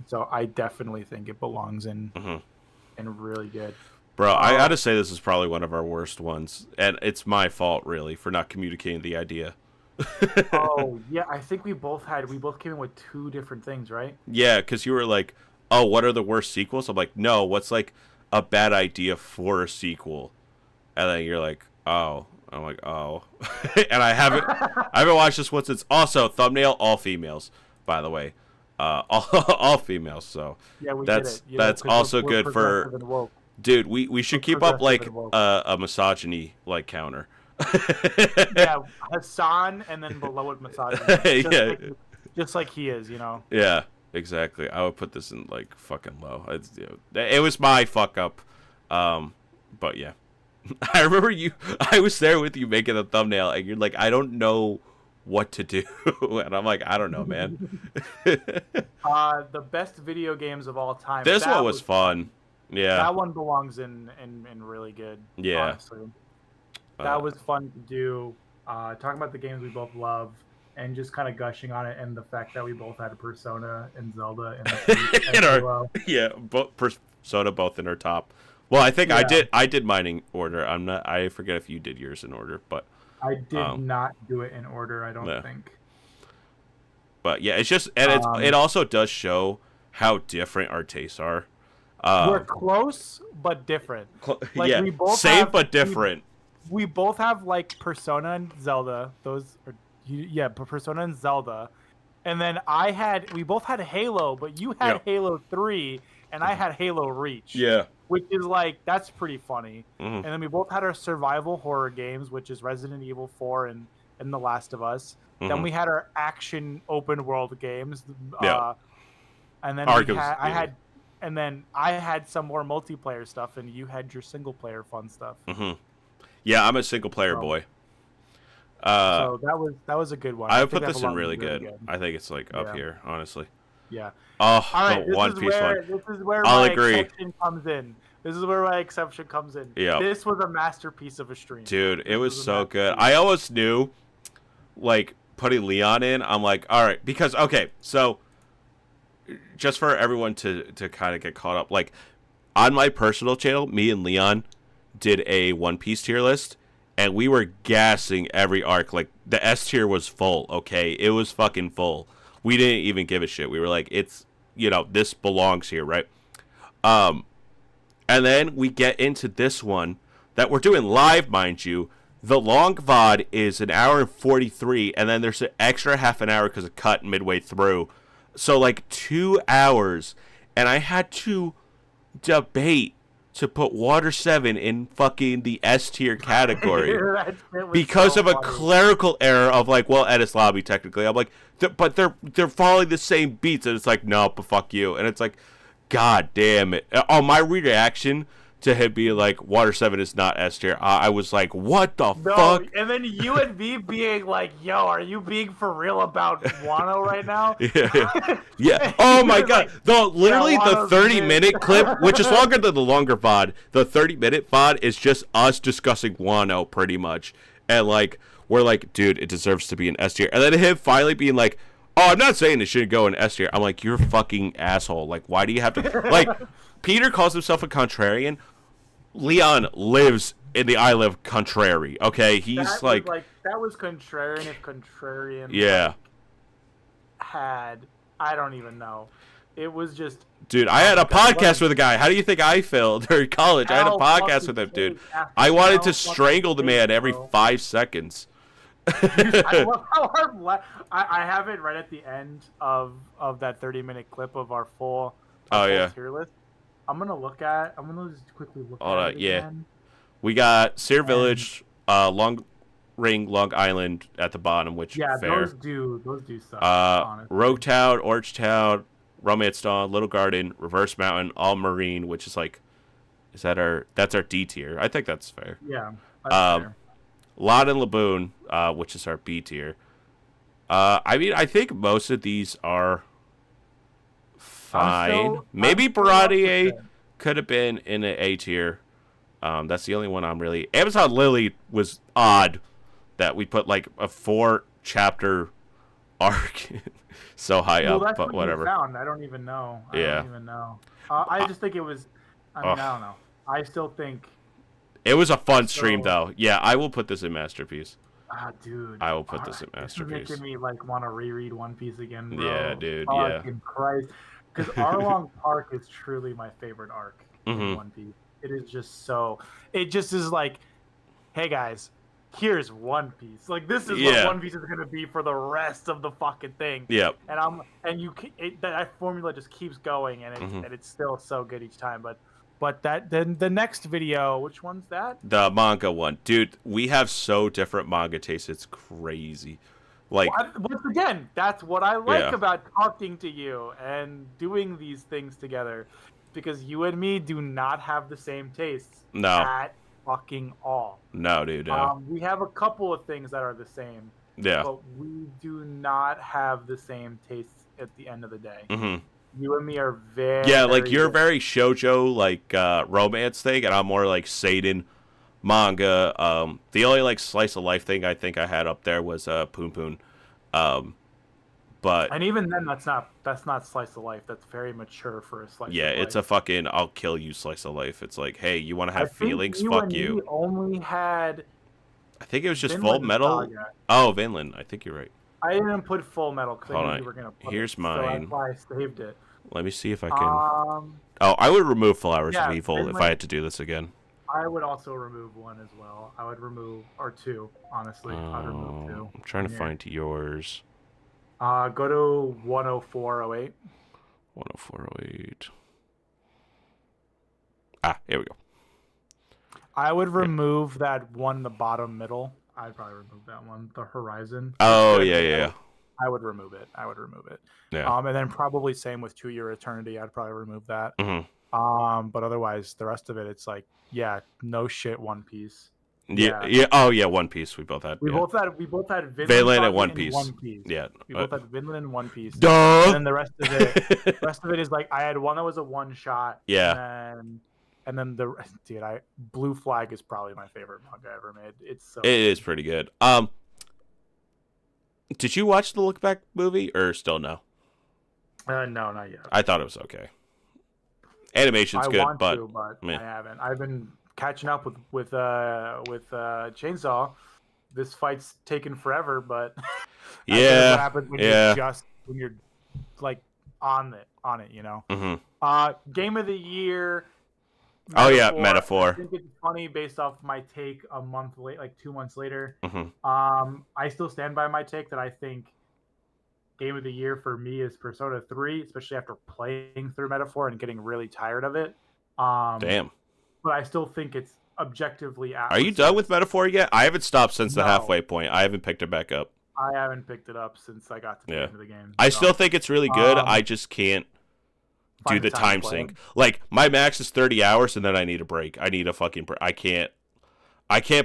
Speaker 2: So I definitely think it belongs in really good.
Speaker 1: Bro, I gotta say this is probably one of our worst ones, and it's my fault really for not communicating the idea.
Speaker 2: Oh yeah, I think we both came in with 2 different things, right?
Speaker 1: Yeah, because you were like, "Oh, what are the worst sequels?" I'm like, "No, what's like a bad idea for a sequel?" And then you're like, "Oh." I'm like, oh. And I haven't watched this one since. Also, thumbnail, all females, by the way. all females. So
Speaker 2: Yeah, we
Speaker 1: that's
Speaker 2: get it. You know,
Speaker 1: that's
Speaker 2: 'cause
Speaker 1: also
Speaker 2: we're
Speaker 1: good for.
Speaker 2: progressive and woke.
Speaker 1: Dude, we should
Speaker 2: We're
Speaker 1: keep up
Speaker 2: progressive
Speaker 1: like
Speaker 2: and woke.
Speaker 1: a misogyny like counter.
Speaker 2: Yeah, Hassan, and then below it, misogyny.
Speaker 1: Yeah.
Speaker 2: Just like he is, you know.
Speaker 1: Yeah, exactly. I would put this in like fucking low. It was my fuck up. But yeah. I remember I was there with you making the thumbnail and you're like, I don't know what to do. And I'm like, I don't know, man.
Speaker 2: The best video games of all time.
Speaker 1: This
Speaker 2: That
Speaker 1: one was fun. Yeah.
Speaker 2: That one belongs in really good.
Speaker 1: Yeah.
Speaker 2: Honestly. That was fun to do. Talking about the games we both love and just kind of gushing on it, and the fact that we both had a Persona and Zelda
Speaker 1: in our, yeah, both Persona both in our top. Well, I think I did mine in order. I forget if you did yours in order, but
Speaker 2: I did not do it in order, I don't think.
Speaker 1: But yeah, it's just, and it also does show how different our tastes are.
Speaker 2: We're close but different. Like,
Speaker 1: yeah,
Speaker 2: we both
Speaker 1: same
Speaker 2: have,
Speaker 1: but different.
Speaker 2: We both have like Persona and Zelda. Persona and Zelda. And then we both had Halo, but you had Halo 3 and I had Halo Reach.
Speaker 1: Yeah.
Speaker 2: Which is like, that's pretty funny.
Speaker 1: Mm-hmm.
Speaker 2: And then we both had our survival horror games, which is Resident Evil 4 and The Last of Us. Mm-hmm. Then we had our action open world games. And then I had some more multiplayer stuff, and you had your single player fun stuff.
Speaker 1: Mm-hmm. Yeah, I'm a single player boy.
Speaker 2: So that was a good one.
Speaker 1: I would put this in really good. I think it's like up here, honestly.
Speaker 2: Yeah.
Speaker 1: Oh,
Speaker 2: all right,
Speaker 1: the One Piece one.
Speaker 2: This is where
Speaker 1: I'll
Speaker 2: my
Speaker 1: agree.
Speaker 2: exception comes in. This is where my exception comes in.
Speaker 1: Yeah.
Speaker 2: This was a masterpiece of a stream.
Speaker 1: Dude, it was so good. I always knew, like, putting Leon in, I'm like, all right, because, okay, so just for everyone to kind of get caught up, like, on my personal channel, me and Leon did a One Piece tier list, and we were gassing every arc. Like, the S tier was full, okay? It was fucking full. We didn't even give a shit. We were like, it's, this belongs here, right? And then we get into this one that we're doing live, mind you. The long VOD is 1 hour and 43, and then there's an extra half an hour because of cut midway through. So, like, 2 hours. And I had to debate to put Water 7 in fucking the S tier category because of a clerical error of like, well, Edis Lobby technically. I'm like, but they're following the same beats, and it's like, no, but fuck you. And it's like, god damn it. Oh, my reaction to him being like, Water 7 is not S tier, I was like, what the fuck?
Speaker 2: And then you and me being like, yo, are you being for real about Wano right now?
Speaker 1: Yeah. Oh my god. Literally the 30-minute clip, which is longer than the longer VOD, the 30-minute VOD is just us discussing Wano pretty much. And like, we're like, dude, it deserves to be an S tier. And then him finally being like, oh, I'm not saying it shouldn't go in S tier. I'm like, you're a fucking asshole. Like, why do you have to... Like, Peter calls himself a contrarian. Leon lives in the Isle of Contrary, okay? He's that
Speaker 2: was contrarian if contrarian had... I don't even know. It was just...
Speaker 1: Dude, I had a podcast with a guy. How do you think I felt during college? I had a podcast with him, dude. I wanted to strangle the man every 5 seconds.
Speaker 2: I love how I have it right at the end of that 30-minute clip of our full tier list. I'm gonna just quickly look at it again.
Speaker 1: We got Sear Village, Long Ring, Long Island at the bottom, which fair.
Speaker 2: those do suck.
Speaker 1: Rogue Town, Orange Town, Romance Dawn, Little Garden, Reverse Mountain, All Marine, which is like, that's our D tier. I think that's fair.
Speaker 2: Yeah. That's fair.
Speaker 1: Lot and Laboon, which is our B tier. I mean, I think most of these are fine. Maybe Baradier could have been in an A tier. That's the only one I'm really... Amazon Lily was odd that we put like a 4-chapter arc so high up, but whatever.
Speaker 2: I don't even know. I don't even know. I just think it was... I don't know. I still think...
Speaker 1: It was a fun stream, though. Yeah, I will put this in Masterpiece.
Speaker 2: Dude.
Speaker 1: I will put this in Masterpiece.
Speaker 2: This is making me like want to reread One Piece again, bro.
Speaker 1: Yeah, dude.
Speaker 2: Fucking Christ. Because Arlong Park is truly my favorite arc in One Piece. It is just so... It just is like, hey, guys, here's One Piece. Like this is
Speaker 1: Yeah.
Speaker 2: what One Piece is gonna be for the rest of the fucking thing.
Speaker 1: Yep.
Speaker 2: That formula just keeps going, and
Speaker 1: Mhm.
Speaker 2: it's still so good each time. But then the next video, which one's that?
Speaker 1: The manga one, dude. We have so different manga tastes. It's crazy. Like,
Speaker 2: Once again, that's what I like
Speaker 1: Yeah.
Speaker 2: about talking to you and doing these things together, because you and me do not have the same tastes
Speaker 1: No.
Speaker 2: at fucking all.
Speaker 1: no, dude. No.
Speaker 2: We have a couple of things that are the same,
Speaker 1: Yeah.
Speaker 2: but we do not have the same tastes at the end of the day.
Speaker 1: hmm
Speaker 2: You and me are very
Speaker 1: Yeah, like you're
Speaker 2: different.
Speaker 1: very shoujo, like romance thing, and I'm more like seinen manga. The only like slice of life thing I think I had up there was Poon Poon. But
Speaker 2: And even then, that's not slice of life. That's very mature for a slice.
Speaker 1: yeah,
Speaker 2: of life.
Speaker 1: it's a fucking I'll kill you slice of life. It's like, hey, you want to
Speaker 2: I
Speaker 1: have
Speaker 2: think
Speaker 1: feelings?
Speaker 2: you
Speaker 1: Fuck
Speaker 2: and
Speaker 1: you.
Speaker 2: me only had
Speaker 1: I think it was just
Speaker 2: Vinland
Speaker 1: Full Metal.
Speaker 2: Saga.
Speaker 1: Oh, Vinland. I think you're right.
Speaker 2: I didn't put Full Metal because
Speaker 1: Hold
Speaker 2: I knew
Speaker 1: on.
Speaker 2: you were gonna put
Speaker 1: Here's
Speaker 2: it. So
Speaker 1: mine.
Speaker 2: that's why I saved it.
Speaker 1: Let me see if I can.
Speaker 2: Um,
Speaker 1: Oh, I would remove Flowers
Speaker 2: yeah,
Speaker 1: of Evil if I
Speaker 2: Vinland-
Speaker 1: had to do this again.
Speaker 2: I would also remove one as well. I would remove or two. Honestly, I'd remove two.
Speaker 1: I'm trying to
Speaker 2: Yeah.
Speaker 1: find yours.
Speaker 2: Go to 10408.
Speaker 1: 10408. Ah, here we go.
Speaker 2: I would remove that one in the bottom middle. I'd probably remove that one. The Horizon.
Speaker 1: Oh,
Speaker 2: Good.
Speaker 1: yeah.
Speaker 2: I would remove it.
Speaker 1: Yeah.
Speaker 2: And then probably same with 2 Year Eternity. I'd probably remove that.
Speaker 1: Mhm.
Speaker 2: But otherwise, the rest of it, it's like, yeah, no shit. One Piece.
Speaker 1: Yeah. Oh, yeah. One Piece. We both had.
Speaker 2: We
Speaker 1: yeah.
Speaker 2: both had Vinland
Speaker 1: Vinland
Speaker 2: Saga
Speaker 1: and One Piece.
Speaker 2: Yeah.
Speaker 1: Yeah.
Speaker 2: We both had Vinland and One Piece. And
Speaker 1: Duh.
Speaker 2: then the rest of it, is like I had one that was a one shot.
Speaker 1: Yeah.
Speaker 2: And then Blue Flag is probably my favorite manga ever made. It's so.
Speaker 1: It is pretty good. Did you watch the Look Back movie or still no?
Speaker 2: No, not yet.
Speaker 1: I thought it was okay. Animation's
Speaker 2: I
Speaker 1: good,
Speaker 2: want
Speaker 1: but
Speaker 2: to, but
Speaker 1: meh.
Speaker 2: I haven't. I've been catching up with Chainsaw. This fight's taken forever, but I guess
Speaker 1: yeah.
Speaker 2: what happens when you're like on it, you know.
Speaker 1: Mm-hmm.
Speaker 2: Game of the year.
Speaker 1: Oh yeah, Metaphor.
Speaker 2: I think it's funny based off my take a month late, like 2 months later.
Speaker 1: Mm-hmm.
Speaker 2: I still stand by my take that I think Game of the Year for me is Persona 3, especially after playing through Metaphor and getting really tired of it.
Speaker 1: Damn.
Speaker 2: But I still think it's objectively.
Speaker 1: Are you done with Metaphor yet? I haven't stopped since the
Speaker 2: No.
Speaker 1: halfway point. I haven't picked it back up.
Speaker 2: I haven't picked it up since I got to the
Speaker 1: Yeah.
Speaker 2: end of the game.
Speaker 1: I
Speaker 2: so
Speaker 1: still think it's really good.
Speaker 2: Um,
Speaker 1: I just can't do
Speaker 2: find
Speaker 1: the
Speaker 2: the time
Speaker 1: time
Speaker 2: to play
Speaker 1: sync.
Speaker 2: it.
Speaker 1: Like my max is 30 hours, and then I need a break. I need a fucking. I can't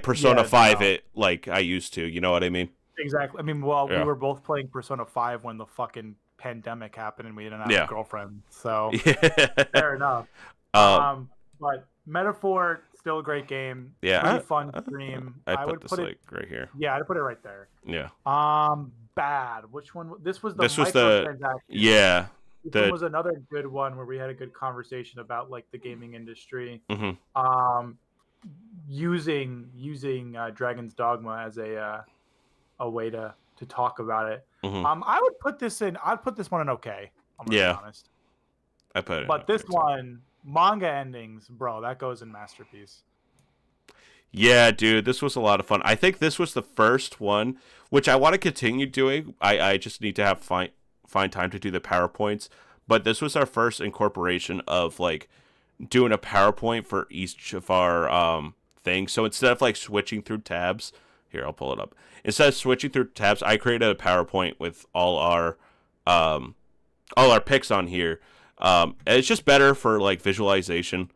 Speaker 1: Persona
Speaker 2: Yeah,
Speaker 1: 5
Speaker 2: no.
Speaker 1: it like I used to. You know what I mean?
Speaker 2: Exactly. I mean, well,
Speaker 1: Yeah.
Speaker 2: we were both playing Persona 5 when the fucking pandemic happened and we didn't have
Speaker 1: Yeah.
Speaker 2: a girlfriend. So
Speaker 1: Yeah.
Speaker 2: fair enough. But Metaphor, still a great game.
Speaker 1: Yeah,
Speaker 2: Pretty fun stream.
Speaker 1: I put
Speaker 2: would
Speaker 1: this
Speaker 2: put
Speaker 1: like right here.
Speaker 2: Yeah, I'd put it right there.
Speaker 1: Yeah.
Speaker 2: Bad. Which one? This was the
Speaker 1: This was the-
Speaker 2: microtransaction.
Speaker 1: Yeah.
Speaker 2: This
Speaker 1: the-
Speaker 2: one was another good one where we had a good conversation about like the gaming industry.
Speaker 1: Mm-hmm.
Speaker 2: Using Dragon's Dogma as a way to talk about it.
Speaker 1: Mhm.
Speaker 2: I would put this in. I'd put this one in okay. I'm gonna
Speaker 1: Yeah.
Speaker 2: be honest.
Speaker 1: I put it.
Speaker 2: But this one, manga endings, bro, that goes in masterpiece.
Speaker 1: Yeah, dude, this was a lot of fun. I think this was the first one, which I want to continue doing. I just need to have find time to do the PowerPoints. But this was our first incorporation of like doing a PowerPoint for each of our things. So instead of like switching through tabs, here I'll pull it up. Instead of switching through tabs, I created a PowerPoint with all our picks on here. And it's just better for like visualization.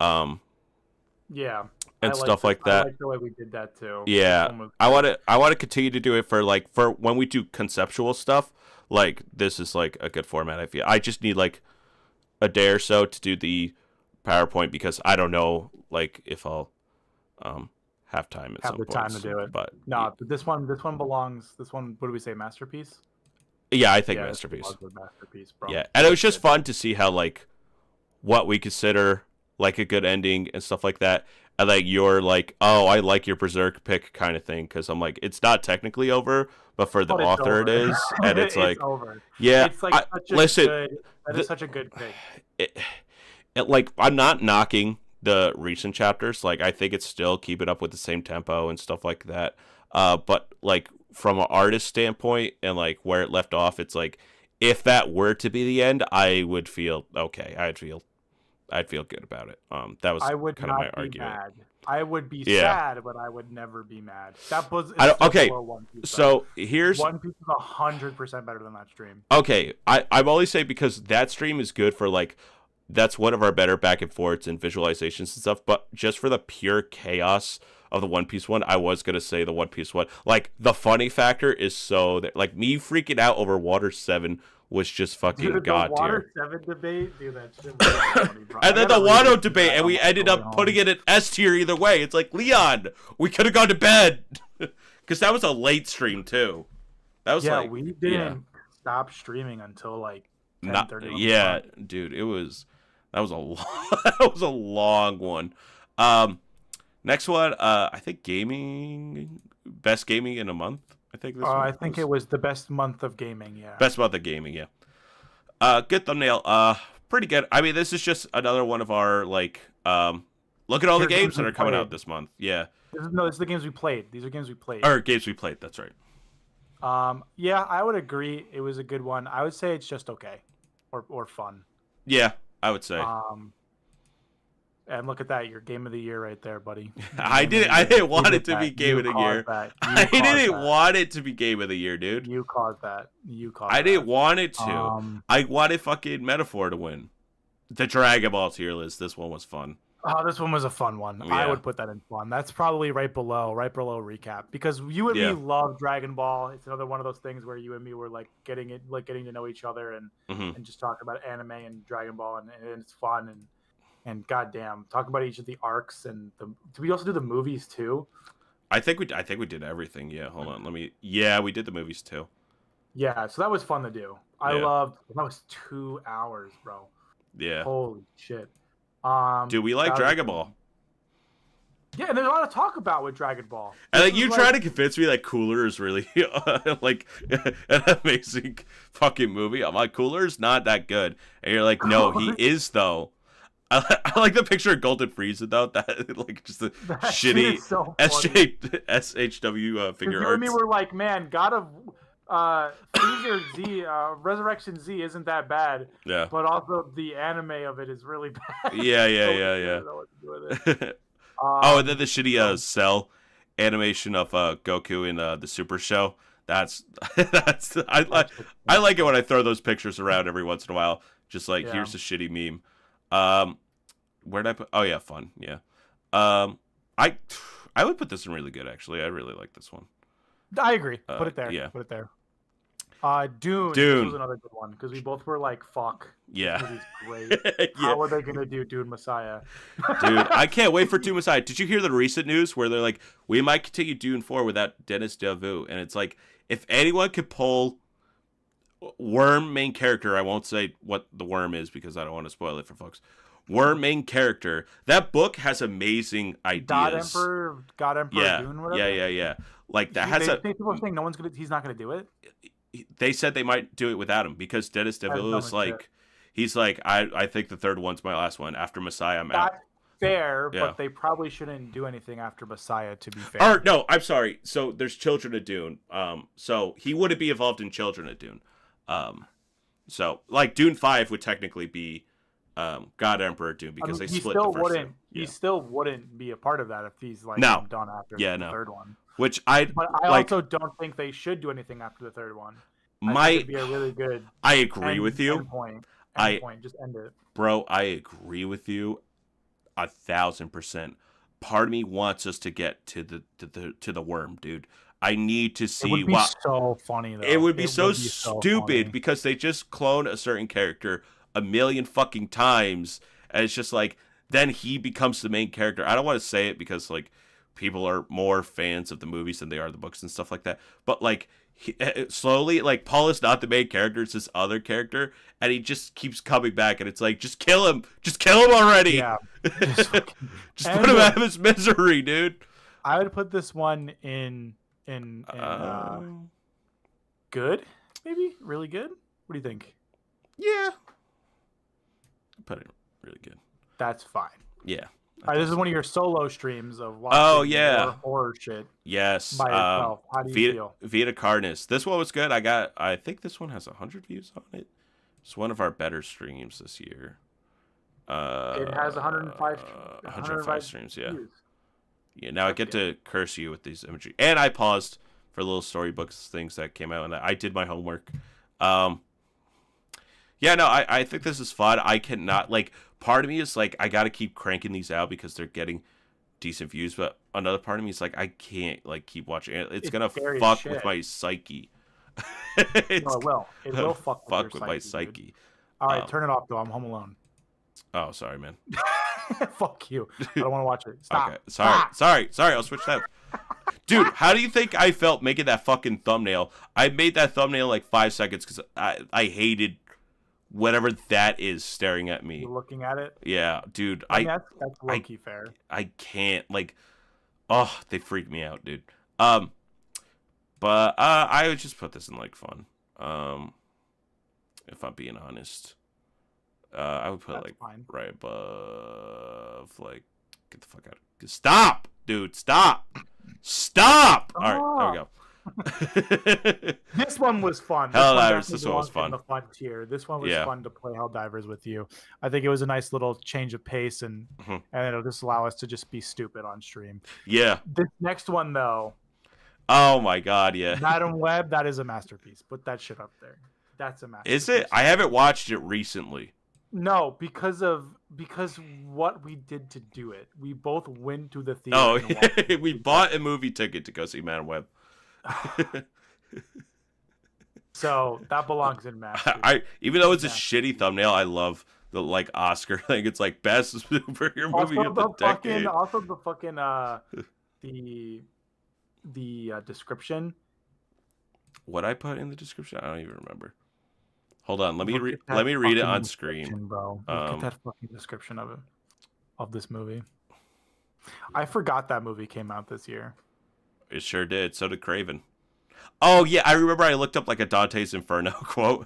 Speaker 2: Yeah.
Speaker 1: And
Speaker 2: I
Speaker 1: stuff
Speaker 2: like
Speaker 1: like that.
Speaker 2: I like the way we did that too.
Speaker 1: Yeah,
Speaker 2: This one was-
Speaker 1: I want to continue to do it for when we do conceptual stuff. Like this is like a good format. I feel I just need like a day or so to do the PowerPoint because I don't know like if I'll have time at
Speaker 2: Have
Speaker 1: some
Speaker 2: the
Speaker 1: point.
Speaker 2: time to do it.
Speaker 1: But
Speaker 2: No, but this one belongs. This one, what do we say, masterpiece?
Speaker 1: yeah, I think
Speaker 2: Yeah,
Speaker 1: masterpiece.
Speaker 2: this was a masterpiece, bro.
Speaker 1: Yeah, and it was just fun to see how like what we consider like a good ending and stuff like that. And like you're like, oh, I like your Berserk pick kind of thing because I'm like, it's not technically over, but for the
Speaker 2: But it's
Speaker 1: author it
Speaker 2: over.
Speaker 1: is, and it's like,
Speaker 2: over.
Speaker 1: yeah,
Speaker 2: It's like such a
Speaker 1: listen,
Speaker 2: good. That is such a good pick.
Speaker 1: it like I'm not knocking the recent chapters. Like, I think it's still keeping up with the same tempo and stuff like that. But like from an artist standpoint and like where it left off, it's like if that were to be the end, I would feel okay. I'd feel good about it. That was
Speaker 2: I would
Speaker 1: kind of my
Speaker 2: not be
Speaker 1: argument.
Speaker 2: mad. I would be
Speaker 1: Yeah.
Speaker 2: sad, but I would never be mad. That was
Speaker 1: I don't,
Speaker 2: still
Speaker 1: okay,
Speaker 2: below One Piece,
Speaker 1: so
Speaker 2: though.
Speaker 1: here's
Speaker 2: One Piece is 100% better than that stream.
Speaker 1: okay. I'm only saying because that stream is good for like that's one of our better back and forths and visualizations and stuff. But just for the pure chaos of the One Piece one, I was gonna say the One Piece one. Like the funny factor is so that like me freaking out over Water 7 was just fucking
Speaker 2: Dude,
Speaker 1: god
Speaker 2: the Water
Speaker 1: tier.
Speaker 2: 7 debate, dude, that shit was so funny, bro.
Speaker 1: And then the
Speaker 2: I gotta
Speaker 1: Wano
Speaker 2: revisit
Speaker 1: debate,
Speaker 2: that
Speaker 1: and
Speaker 2: on
Speaker 1: we
Speaker 2: my
Speaker 1: ended
Speaker 2: way
Speaker 1: up
Speaker 2: home.
Speaker 1: putting it in S tier either way. It's like Leon, we could have gone to bed because that was a late stream too. That was
Speaker 2: Yeah,
Speaker 1: like
Speaker 2: we didn't stop streaming until like 10:30.
Speaker 1: yeah, dude, that was a long, that was a long one. Next one, I think best gaming in a month. I think this one
Speaker 2: I think it was the best month of gaming. Yeah.
Speaker 1: best month of gaming. Yeah. Good thumbnail. Pretty good. I mean, this is just another one of our like look at all the
Speaker 2: Here,
Speaker 1: games that
Speaker 2: we
Speaker 1: are coming out
Speaker 2: played.
Speaker 1: this month. Yeah.
Speaker 2: This is the games we played. These are games we played.
Speaker 1: Or games we played, that's right.
Speaker 2: Yeah, I would agree. It was a good one. I would say it's just okay, or fun.
Speaker 1: Yeah, I would say.
Speaker 2: And look at that, your game of the year right there, buddy.
Speaker 1: I didn't want it to be game of the year. I didn't want it to be game of the year, dude.
Speaker 2: You caused that.
Speaker 1: I didn't want it to. I wanted fucking Metaphor to win. The Dragon Ball tier list. This one was fun.
Speaker 2: Oh, this one was a fun one.
Speaker 1: Yeah.
Speaker 2: I would put that in fun. That's probably right below recap, because you and me love Dragon Ball. It's another one of those things where you and me were like getting to know each other and just talk about anime and Dragon Ball, and it's fun and goddamn, talk about each of the arcs and did we also do the movies too?
Speaker 1: I think we did everything. Yeah, hold on. We did the movies too.
Speaker 2: Yeah, so that was fun to do. I loved that was 2 hours, bro.
Speaker 1: Yeah.
Speaker 2: Holy shit.
Speaker 1: Do we like Dragon Ball?
Speaker 2: Yeah, and there's a lot to talk about with Dragon Ball.
Speaker 1: And like you try to convince me that Cooler is really like an amazing fucking movie. I'm like, Cooler's not that good, and you're like, no, he is though. I like the picture of Golden Frieza though. That like just the shitty
Speaker 2: so
Speaker 1: SHW figure
Speaker 2: you
Speaker 1: arts.
Speaker 2: and me were like, man, God of Freezer Z, Resurrection Z isn't that bad.
Speaker 1: Yeah.
Speaker 2: But also the anime of it is really bad.
Speaker 1: Yeah.
Speaker 2: I don't know what to do with it.
Speaker 1: Oh, and then the shitty Cell animation of Goku in the Super Show. That's I like it when I throw those pictures around every once in a while. Just like here's a shitty meme. Where'd I put? Oh yeah, fun. Yeah. I would put this in really good actually. I really like this one.
Speaker 2: I agree. Put it there.
Speaker 1: Yeah.
Speaker 2: Put it there. Dune was another good one because we both were like, "Fuck,
Speaker 1: yeah,
Speaker 2: this movie's great. How are they gonna do Dune Messiah?"
Speaker 1: Dude, I can't wait for Dune Messiah. Did you hear the recent news where they're like, "We might continue Dune 4 without Dennis Devu," and it's like, if anyone could pull Worm main character, I won't say what the Worm is because I don't want to spoil it for folks. Worm main character. That book has amazing ideas.
Speaker 2: God Emperor Dune. Whatever.
Speaker 1: Yeah. Like that
Speaker 2: People are saying he's not gonna do it.
Speaker 1: They said they might do it without him because Dennis DeVille is like, he's like, I think the third one's my last one. After Messiah, I'm out.
Speaker 2: That's fair,
Speaker 1: Yeah.
Speaker 2: but they probably shouldn't do anything after Messiah, to be fair.
Speaker 1: Or no, I'm sorry. So there's Children of Dune. So he wouldn't be involved in Children of Dune. So like Dune 5 would technically be God Emperor Dune because they split the first two.
Speaker 2: He still wouldn't be a part of that if he's like
Speaker 1: No.
Speaker 2: done after
Speaker 1: Yeah,
Speaker 2: the
Speaker 1: no.
Speaker 2: third one.
Speaker 1: Which I
Speaker 2: also don't think they should do anything after the third one. I think it'd be a really good.
Speaker 1: I agree with you.
Speaker 2: End point. Just end it.
Speaker 1: Bro, I agree with you 1,000%. Part of me wants us to get to the Worm, dude. I need to see.
Speaker 2: It would be so funny though.
Speaker 1: It would be so stupid
Speaker 2: funny.
Speaker 1: because they just clone a certain character a million fucking times, and it's just like then he becomes the main character. I don't want to say it because like people are more fans of the movies than they are the books and stuff like that. But like slowly, like Paul is not the main character; it's this other character, and he just keeps coming back. And it's like, just kill him already.
Speaker 2: Yeah,
Speaker 1: just put him out of his misery, dude.
Speaker 2: I would put this one in good, maybe really good. What do you think?
Speaker 1: Yeah, put it really good.
Speaker 2: That's fine.
Speaker 1: Yeah,
Speaker 2: This is one of your solo streams of
Speaker 1: Oh,
Speaker 2: watching
Speaker 1: yeah.
Speaker 2: more horror shit
Speaker 1: Yes.
Speaker 2: by yourself. How do you feel?
Speaker 1: Vita Carnus. This one was good. I think this one has 100 views on it. It's one of our better streams this year.
Speaker 2: It has
Speaker 1: 105 streams, yeah.
Speaker 2: views.
Speaker 1: Yeah, now I get to curse you with these imagery. And I paused for little storybooks things that came out, and I did my homework. Yeah, no, I think this is fun. I cannot, like, part of me is like, I got to keep cranking these out because they're getting decent views, but another part of me is like, I can't, like, keep watching it. It's going to fuck with my psyche.
Speaker 2: No, it will. It will fuck with
Speaker 1: my psyche.
Speaker 2: Dude. All right, turn it off, though. I'm home alone.
Speaker 1: Oh, sorry, man.
Speaker 2: Fuck you. I don't want to watch it. Stop.
Speaker 1: Okay. Sorry. I'll switch that. Dude, how do you think I felt making that fucking thumbnail? I made that thumbnail like 5 seconds because I hated whatever that is staring at me.
Speaker 2: You're looking at it?
Speaker 1: Yeah, dude.
Speaker 2: I mean, that's low-key fair.
Speaker 1: I can't, like, oh, they freak me out, dude. But I would just put this in, like, fun. If I'm being honest. I would put, like,
Speaker 2: fine.
Speaker 1: right above, like, get the fuck out of... Stop! Dude, stop! Stop! All right, there we go.
Speaker 2: This one was fun.
Speaker 1: Helldivers, this one was fun.
Speaker 2: The fun tier. This one was fun to play Helldivers with you. I think it was a nice little change of pace, and it'll just allow us to just be stupid on stream.
Speaker 1: Yeah.
Speaker 2: This next one, though.
Speaker 1: Oh my god, yeah.
Speaker 2: Madam Web, that is a masterpiece. Put that shit up there. That's a masterpiece.
Speaker 1: Is it? I haven't watched it recently.
Speaker 2: No, because what we did to do it. We both went to the theater.
Speaker 1: Oh, we bought a movie ticket to go see Madam Web.
Speaker 2: So that belongs in Master.
Speaker 1: Even though it's a shitty thumbnail, I love the like Oscar thing. It's like best superhero movie of the decade.
Speaker 2: Also the fucking the description.
Speaker 1: What I put in the description, I don't even remember. Hold on, let me read it on screen,
Speaker 2: bro. Look at that fucking description of this movie. I forgot that movie came out this year.
Speaker 1: It sure did. So did Craven. Oh, yeah. I remember I looked up like a Dante's Inferno quote.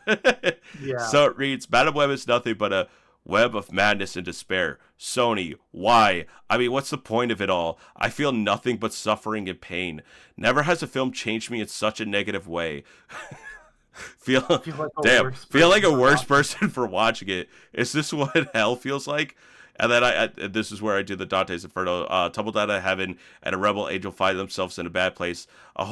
Speaker 2: Yeah.
Speaker 1: So it reads, Madam Web is nothing but a web of madness and despair. Sony, why? I mean, what's the point of it all? I feel nothing but suffering and pain. Never has a film changed me in such a negative way. feel like a worse person for watching it. Is this what hell feels like? And then this is where I do the Dante's Inferno. Tumbled out of heaven, and a rebel angel find themselves in a bad place. A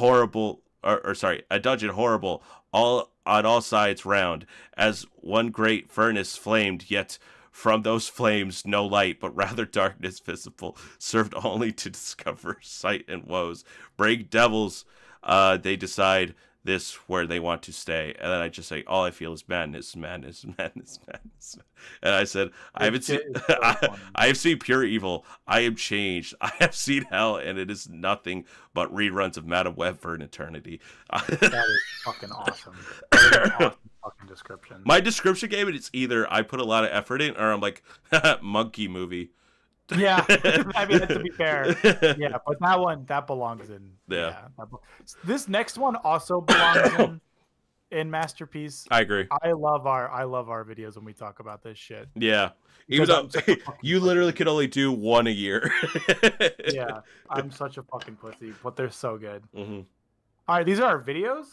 Speaker 1: dungeon horrible, all on all sides round. As one great furnace flamed, yet from those flames no light, but rather darkness visible, served only to discover sight and woes. Brave devils, they decide this where they want to stay, and then I just say all I feel is madness. And I said I have seen pure evil. I am changed. I have seen hell, and it is nothing but reruns of Madam Web for an eternity.
Speaker 2: That is fucking awesome. That is an awesome fucking description.
Speaker 1: My description game, it's either I put a lot of effort in, or I'm like monkey movie.
Speaker 2: Yeah, I mean, to be fair, yeah, but that belongs in.
Speaker 1: Yeah.
Speaker 2: This next one also belongs in Masterpiece.
Speaker 1: I agree.
Speaker 2: I love our videos when we talk about this shit.
Speaker 1: Yeah, even though you literally could only do one a year.
Speaker 2: Yeah, I'm such a fucking pussy, but they're so good.
Speaker 1: Mm-hmm.
Speaker 2: All right, these are our videos.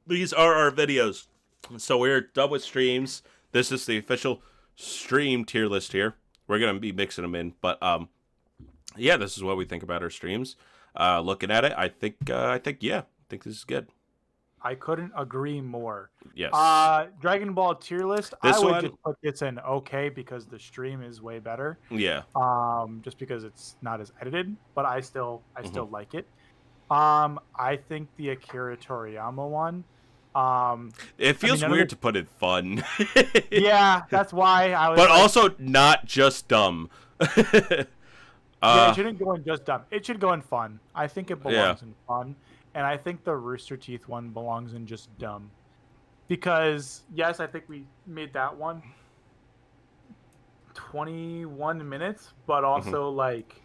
Speaker 1: These are our videos. So we're done with streams. This is the official stream tier list here. We're gonna be mixing them in, but yeah, this is what we think about our streams. Looking at it, I think this is good.
Speaker 2: I couldn't agree more.
Speaker 1: Yes.
Speaker 2: Dragon Ball tier list. I would just put this in okay because the stream is way better.
Speaker 1: Yeah.
Speaker 2: Just because it's not as edited, but I still like it. I think the Akira Toriyama one.
Speaker 1: It feels weird to put it fun.
Speaker 2: Yeah, that's why I was.
Speaker 1: But also not just dumb.
Speaker 2: Yeah, it shouldn't go in just dumb. It should go in fun. I think it belongs in fun, and I think the Rooster Teeth one belongs in just dumb. Because yes, I think we made that one 21 minutes, but also like.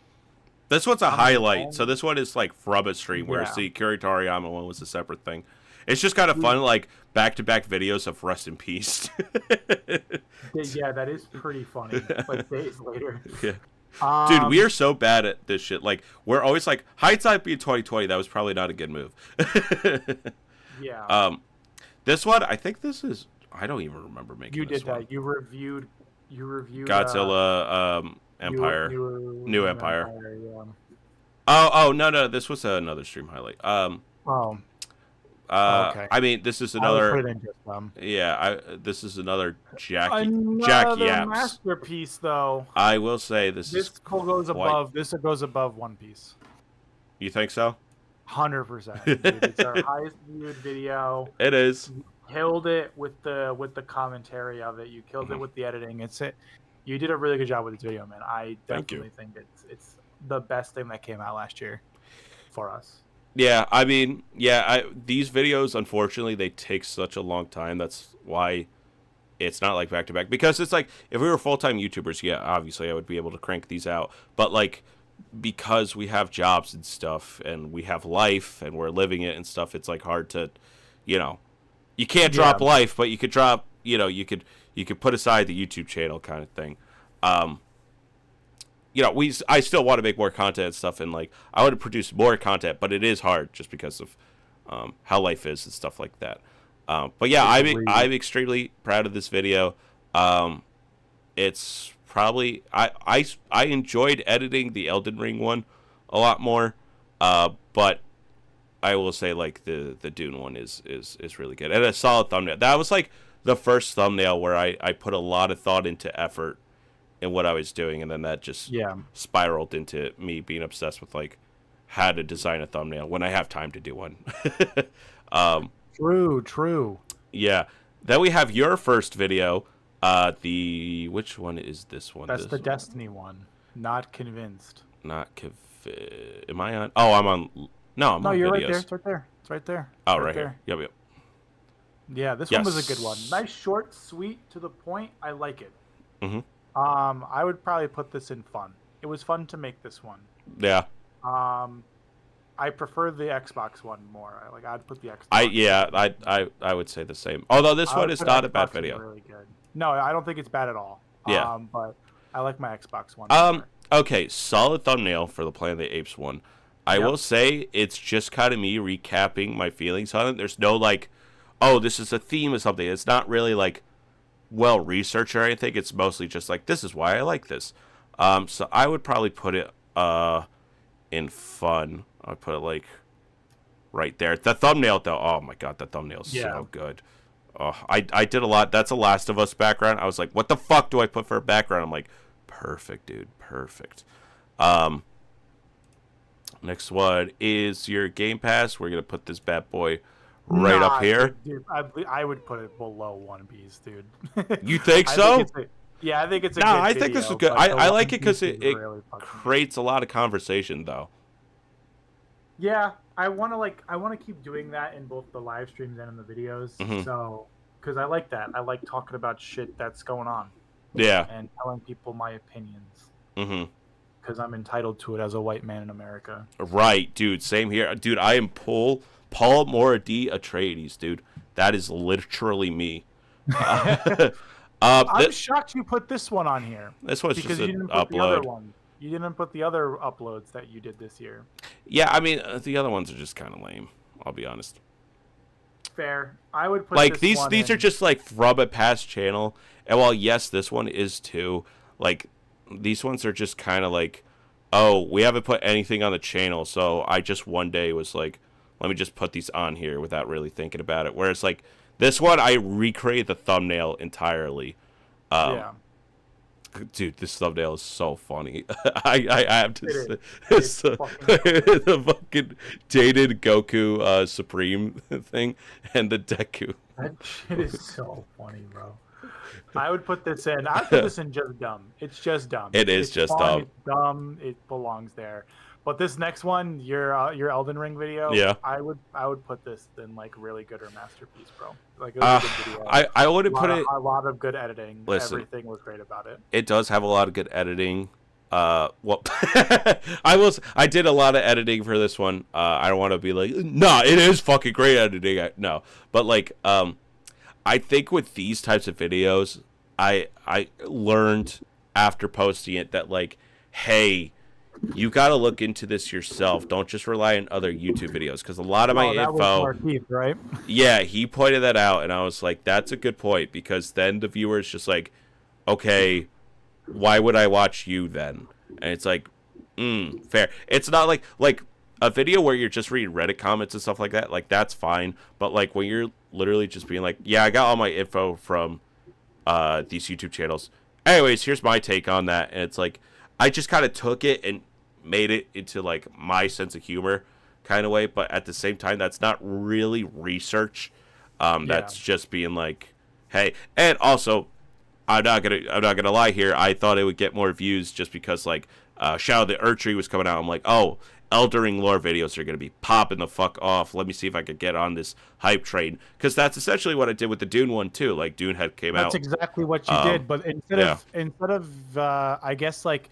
Speaker 1: This one's a highlight. So this one is like from a stream, whereas the Akira Toriyama one was a separate thing. It's just kind of fun, like back-to-back videos of rest in peace.
Speaker 2: Yeah, that is pretty funny. Like days later.
Speaker 1: Yeah. Dude, we are so bad at this shit. Like, we're always like, hindsight being 2020, that was probably not a good move.
Speaker 2: Yeah.
Speaker 1: This one, I think this is. I don't even remember making.
Speaker 2: You
Speaker 1: this
Speaker 2: did
Speaker 1: one.
Speaker 2: that. You reviewed.
Speaker 1: Godzilla, Empire, New Empire.
Speaker 2: Yeah.
Speaker 1: Oh no, this was another stream highlight.
Speaker 2: Oh. Okay.
Speaker 1: I mean, this is
Speaker 2: I
Speaker 1: another.
Speaker 2: would put it in just them.
Speaker 1: Yeah, this is another Jack
Speaker 2: Another
Speaker 1: Yaps.
Speaker 2: masterpiece, though.
Speaker 1: I will say this
Speaker 2: goes above. This goes above One Piece.
Speaker 1: You think so?
Speaker 2: 100%. It's our highest viewed video.
Speaker 1: It is.
Speaker 2: You killed it with the commentary of it. You killed it with the editing. You did a really good job with this video, man. I definitely think it's the best thing that came out last year for us.
Speaker 1: Yeah, I mean, these videos, unfortunately, they take such a long time. That's why it's not like back to back. Because it's like, if we were full-time YouTubers, yeah, obviously I would be able to crank these out. But like, because we have jobs and stuff, and we have life, and we're living it and stuff, it's like hard to, you can't drop life, but you could drop, you could put aside the YouTube channel kind of thing. I still want to make more content and stuff, and like I want to produce more content, but it is hard just because of how life is and stuff like that. But yeah, I'm extremely proud of this video. It's probably I enjoyed editing the Elden Ring one a lot more, but I will say like the Dune one is really good and a solid thumbnail. That was like the first thumbnail where I put a lot of thought into effort in what I was doing, and then that just spiraled into me being obsessed with like how to design a thumbnail when I have time to do one.
Speaker 2: True.
Speaker 1: Yeah. Then we have your first video. Which one is this one?
Speaker 2: That's the Destiny one. Not convinced.
Speaker 1: Am I on? Oh, I'm on. No, I'm on
Speaker 2: you're
Speaker 1: videos.
Speaker 2: right there. It's right there. It's right there.
Speaker 1: Oh, right here. Yep.
Speaker 2: Yeah, this one was a good one. Nice, short, sweet, to the point. I like it.
Speaker 1: Mm-hmm.
Speaker 2: I would probably put this in fun. It was fun to make this one.
Speaker 1: Yeah.
Speaker 2: I prefer the Xbox one more. I'd put the Xbox.
Speaker 1: I would say the same. Although this one is not a bad video.
Speaker 2: Really good. No, I don't think it's bad at all.
Speaker 1: Yeah.
Speaker 2: But I like my Xbox one. More.
Speaker 1: Okay, solid thumbnail for the Planet of the Apes one. I will say it's just kind of me recapping my feelings on it. There's no like, oh, this is a theme or something. It's not really like well researched or anything. It's mostly just like, this is why I like this. So I would probably put it in fun. I'd put it like right there. The thumbnail though, oh my god, the thumbnail's so good. Oh, I did a lot. That's a Last of Us background. I was like, what the fuck do I put for a background? I'm like, perfect, dude, perfect. Next one is your Game Pass. We're gonna put this bad boy right up here.
Speaker 2: Dude, I would put it below One Piece, dude.
Speaker 1: You think so?
Speaker 2: I think it's a good
Speaker 1: I
Speaker 2: video,
Speaker 1: think this is good. I like it because it
Speaker 2: really
Speaker 1: creates a lot of conversation, though.
Speaker 2: Yeah, I want to keep doing that in both the live streams and in the videos.
Speaker 1: Mm-hmm.
Speaker 2: So, because I like that. I like talking about shit that's going on.
Speaker 1: Yeah.
Speaker 2: And telling people my opinions.
Speaker 1: Mm-hmm.
Speaker 2: Because I'm entitled to it as a white man in America.
Speaker 1: Right, dude. Same here. Dude, I am Paul Moradi Atreides, dude. That is literally me.
Speaker 2: I'm shocked you put this one on here.
Speaker 1: This one's
Speaker 2: because
Speaker 1: just
Speaker 2: you
Speaker 1: an
Speaker 2: didn't put
Speaker 1: upload.
Speaker 2: The other one. You didn't put the other uploads that you did this year.
Speaker 1: Yeah, I mean, the other ones are just kind of lame. I'll be honest.
Speaker 2: Fair. I would put
Speaker 1: like
Speaker 2: this
Speaker 1: these are just like from a past channel, and while yes, this one is too. Like these ones are just kind of like, oh, we haven't put anything on the channel, so I just one day was like, let me just put these on here without really thinking about it. Whereas like this one, I recreate the thumbnail entirely.
Speaker 2: Yeah.
Speaker 1: Dude, this thumbnail is so funny. I have to say, it's the fucking dated Goku Supreme thing and the Deku.
Speaker 2: That shit is so funny, bro. I would put this in. I'd put this in just dumb. It's just dumb.
Speaker 1: It's just
Speaker 2: fun,
Speaker 1: dumb.
Speaker 2: It's dumb. It belongs there. But this next one, your Elden Ring video, I would put this in like really good or masterpiece, bro. Like it was a good video.
Speaker 1: I wouldn't put it
Speaker 2: a lot of good editing.
Speaker 1: Listen,
Speaker 2: everything was great about it.
Speaker 1: It does have a lot of good editing. Well, I did a lot of editing for this one. I don't want to be like, nah, it is fucking great editing. No, but like, I think with these types of videos, I learned after posting it that like, hey, you got to look into this yourself. Don't just rely on other YouTube videos, because a lot of my
Speaker 2: that was
Speaker 1: info.
Speaker 2: Markeith, right?
Speaker 1: Yeah, he pointed that out, and I was like, that's a good point, because then the viewer's just like, okay, why would I watch you then? And it's like, fair. It's not like a video where you're just reading Reddit comments and stuff like that. Like, that's fine. But like when you're literally just being like, yeah, I got all my info from these YouTube channels. Anyways, here's my take on that. And it's like, I just kind of took it and made it into like my sense of humor kind of way. But at the same time, that's not really research. That's just being like, hey. And also, I'm not gonna lie here. I thought it would get more views just because like Shadow of the Erdtree was coming out. I'm like, oh, Eldering lore videos are gonna be popping the fuck off. Let me see if I could get on this hype train, because that's essentially what I did with the Dune one too. Like Dune came out.
Speaker 2: That's exactly what you did. But instead of I guess like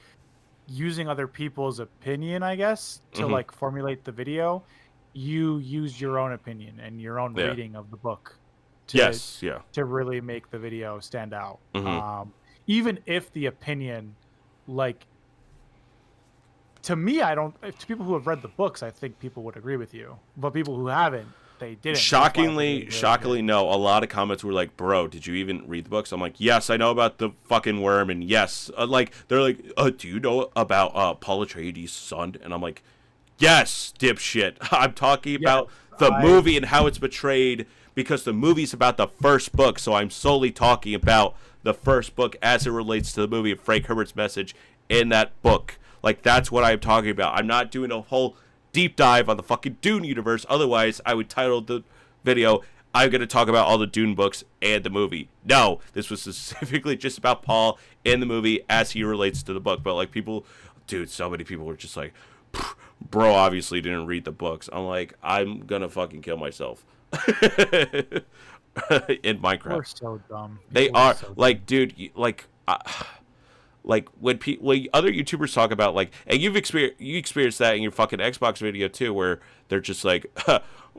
Speaker 2: using other people's opinion, I guess to like formulate the video, you used your own opinion and your own reading of the book. To really make the video stand out. Even if the opinion, like, to me, to people who have read the books, I think people would agree with you. But people who haven't, they didn't.
Speaker 1: Shockingly, no. A lot of comments were like, bro, did you even read the books? I'm like, yes, I know about the fucking worm, and yes. Like, they're like, do you know about Paul Atreides' son? And I'm like, yes, dipshit. I'm talking about the movie and how it's portrayed, because the movie's about the first book, so I'm solely talking about the first book as it relates to the movie and Frank Herbert's message in that book. Like, that's what I'm talking about. I'm not doing a whole deep dive on the fucking Dune universe. Otherwise, I would title the video, I'm going to talk about all the Dune books and the movie. No, this was specifically just about Paul in the movie as he relates to the book. But, like, people, dude, so many people were just like, bro obviously didn't read the books. I'm like, I'm going to fucking kill myself. In Minecraft.
Speaker 2: We're so dumb.
Speaker 1: They are so like, dude, like when other YouTubers talk about like, and you experienced that in your fucking Xbox video too, where they're just like,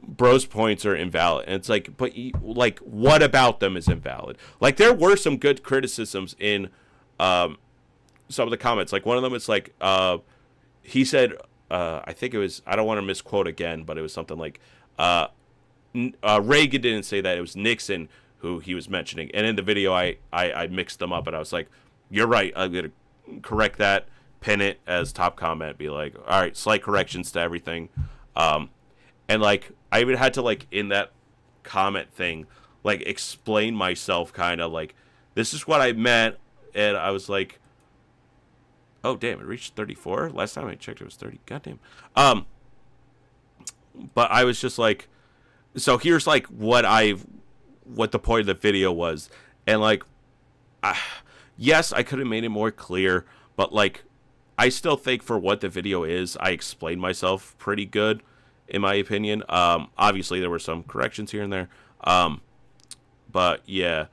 Speaker 1: bros points are invalid, and it's like, but like, what about them is invalid? Like, there were some good criticisms in some of the comments. Like, one of them is like, he said, I think it was, I don't want to misquote again, but it was something like, Reagan didn't say that, it was Nixon who he was mentioning, and in the video I mixed them up, and I was like, you're right, I'm gonna correct that, pin it as top comment, be like, all right, slight corrections to everything, and like I even had to, like, in that comment thing, like, explain myself, kind of like, this is what I meant, and I was like, oh damn, it reached 34. Last time I checked it was 30. Goddamn. But I was just like, so here's like what the point of the video was, and like, yes, I could have made it more clear, but like, I still think for what the video is, I explained myself pretty good, in my opinion. Obviously there were some corrections here and there, but yeah.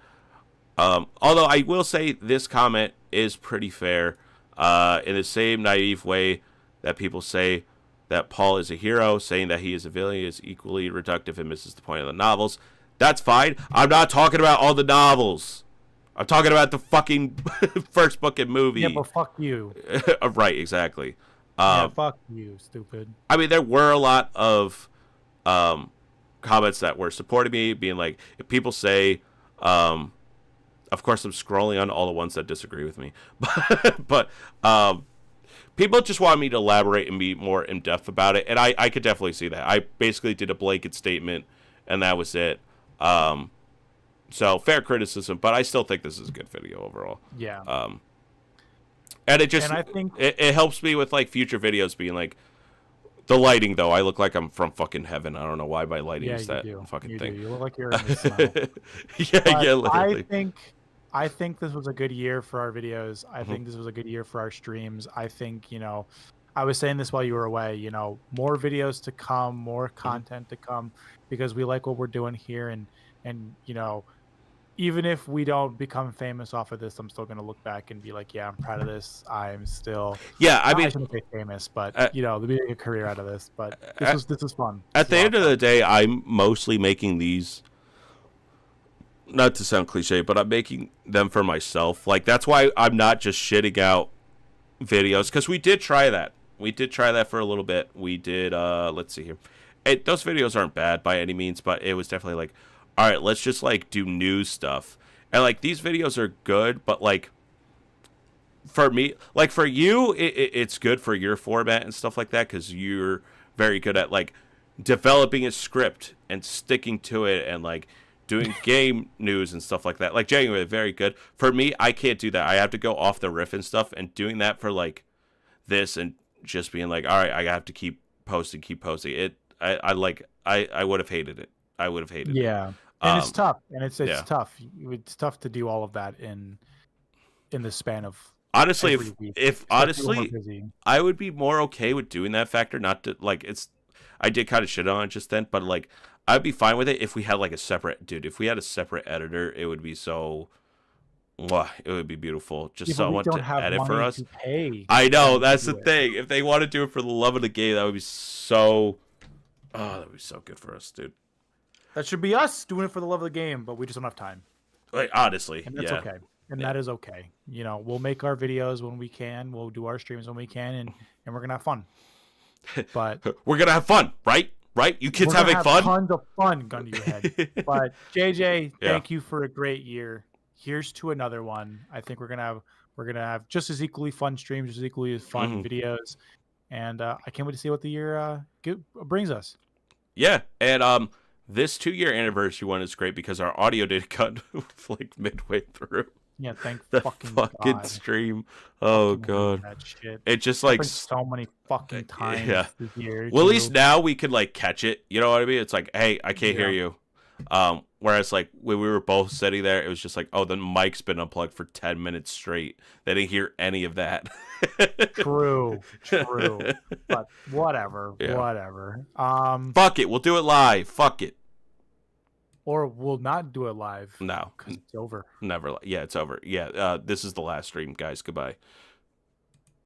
Speaker 1: Although I will say this comment is pretty fair, in the same naive way that people say that Paul is a hero, saying that he is a villain is equally reductive and misses the point of the novels. That's fine. I'm not talking about all the novels. I'm talking about the fucking first book and movie.
Speaker 2: Yeah, but fuck you.
Speaker 1: Right, exactly.
Speaker 2: Yeah, fuck you, stupid.
Speaker 1: I mean, there were a lot of comments that were supporting me, being like, if people say, of course I'm scrolling on all the ones that disagree with me, but people just want me to elaborate and be more in-depth about it, and I could definitely see that. I basically did a blanket statement, and that was it. So, fair criticism, but I still think this is a good video overall.
Speaker 2: Yeah.
Speaker 1: And it just,
Speaker 2: and I think
Speaker 1: it helps me with, like, future videos being like, the lighting, though, I look like I'm from fucking heaven. I don't know why my lighting is that fucking thing.
Speaker 2: You look like you're in the snow.
Speaker 1: Yeah, literally.
Speaker 2: I think this was a good year for our videos. I think this was a good year for our streams. I think, you know, I was saying this while you were away, you know, more videos to come, more content to come, because we like what we're doing here, and you know, even if we don't become famous off of this, I'm still gonna look back and be like, yeah, I'm proud of this. I'm still
Speaker 1: Yeah, I
Speaker 2: I
Speaker 1: mean,
Speaker 2: shouldn't say famous, but
Speaker 1: uh,
Speaker 2: making a career out of this. But
Speaker 1: uh,
Speaker 2: this was fun.
Speaker 1: at
Speaker 2: This
Speaker 1: the
Speaker 2: was a lot
Speaker 1: end
Speaker 2: of
Speaker 1: of
Speaker 2: fun.
Speaker 1: the day, I'm mostly making these. Not to sound cliche, but I'm making them for myself. Like that's why I'm not just shitting out videos because we did try that. We did try that for a little bit. We did. Let's see here. Those videos aren't bad by any means, but it was definitely like, all right, let's just like do news stuff. And like these videos are good, but like for me, like for you, it's good for your format and stuff like that because you're very good at like developing a script and sticking to it and like doing game news and stuff like that. Like genuinely very good. For me, I can't do that. I have to go off the riff and stuff, and doing that for like this and just being like, all right, I have to keep posting. It. I would have hated it. I would have hated it.
Speaker 2: Yeah, and it's
Speaker 1: Um,
Speaker 2: tough, and it's
Speaker 1: yeah.
Speaker 2: tough. It's tough to do all of that in the span of
Speaker 1: Honestly,
Speaker 2: every week,
Speaker 1: if
Speaker 2: especially when we're
Speaker 1: honestly,
Speaker 2: busy.
Speaker 1: I would be more okay with doing that factor. Not to like it's. I did kind of shit on it just then, but like I'd be fine with it if we had like a separate dude. If we had a separate editor, it would be so. Mwah, it would be beautiful. Just
Speaker 2: Yeah, but we
Speaker 1: someone
Speaker 2: don't
Speaker 1: to
Speaker 2: have
Speaker 1: edit for
Speaker 2: money
Speaker 1: us.
Speaker 2: to pay
Speaker 1: I know
Speaker 2: them to
Speaker 1: that's
Speaker 2: do
Speaker 1: the
Speaker 2: it.
Speaker 1: thing. If they want to do it for the love of the game, that would be so. Oh, that would be so good for us, dude.
Speaker 2: That should be us doing it for the love of the game, but we just don't have time,
Speaker 1: Like honestly,
Speaker 2: and that's
Speaker 1: yeah.
Speaker 2: okay. And
Speaker 1: Yeah.
Speaker 2: that is okay. We'll make our videos when we can. We'll do our streams when we can, and we're gonna have fun. But
Speaker 1: We're gonna have fun, right? Right? You kids
Speaker 2: we're gonna
Speaker 1: having
Speaker 2: have
Speaker 1: fun?
Speaker 2: tons of fun, gun to your head. But JJ,
Speaker 1: Yeah.
Speaker 2: thank you for a great year. Here's to another one. I think we're gonna have just as equally fun streams, just as equally as fun videos, and I can't wait to see what the year brings us.
Speaker 1: Yeah, and this 2-year anniversary one is great because our audio did cut like midway through
Speaker 2: Yeah, thank
Speaker 1: the
Speaker 2: fucking
Speaker 1: fucking
Speaker 2: God.
Speaker 1: stream. Oh
Speaker 2: Fucking hate
Speaker 1: god,
Speaker 2: that shit.
Speaker 1: it just
Speaker 2: Like
Speaker 1: like
Speaker 2: so many fucking times
Speaker 1: yeah.
Speaker 2: this year.
Speaker 1: Well, at least
Speaker 2: too.
Speaker 1: now we could like catch it. You know what I mean? It's like, hey, I can't hear
Speaker 2: Yeah.
Speaker 1: you. Whereas like when we were both sitting there, it was just like, oh, the mic's been unplugged for 10 minutes straight. They didn't hear any of that.
Speaker 2: True. But whatever.
Speaker 1: Yeah.
Speaker 2: Whatever.
Speaker 1: Fuck it, we'll do it live. Fuck it.
Speaker 2: Or we'll not do it live
Speaker 1: No,
Speaker 2: because it's over.
Speaker 1: never. Yeah, it's over. Yeah, this is the last stream, guys. Goodbye.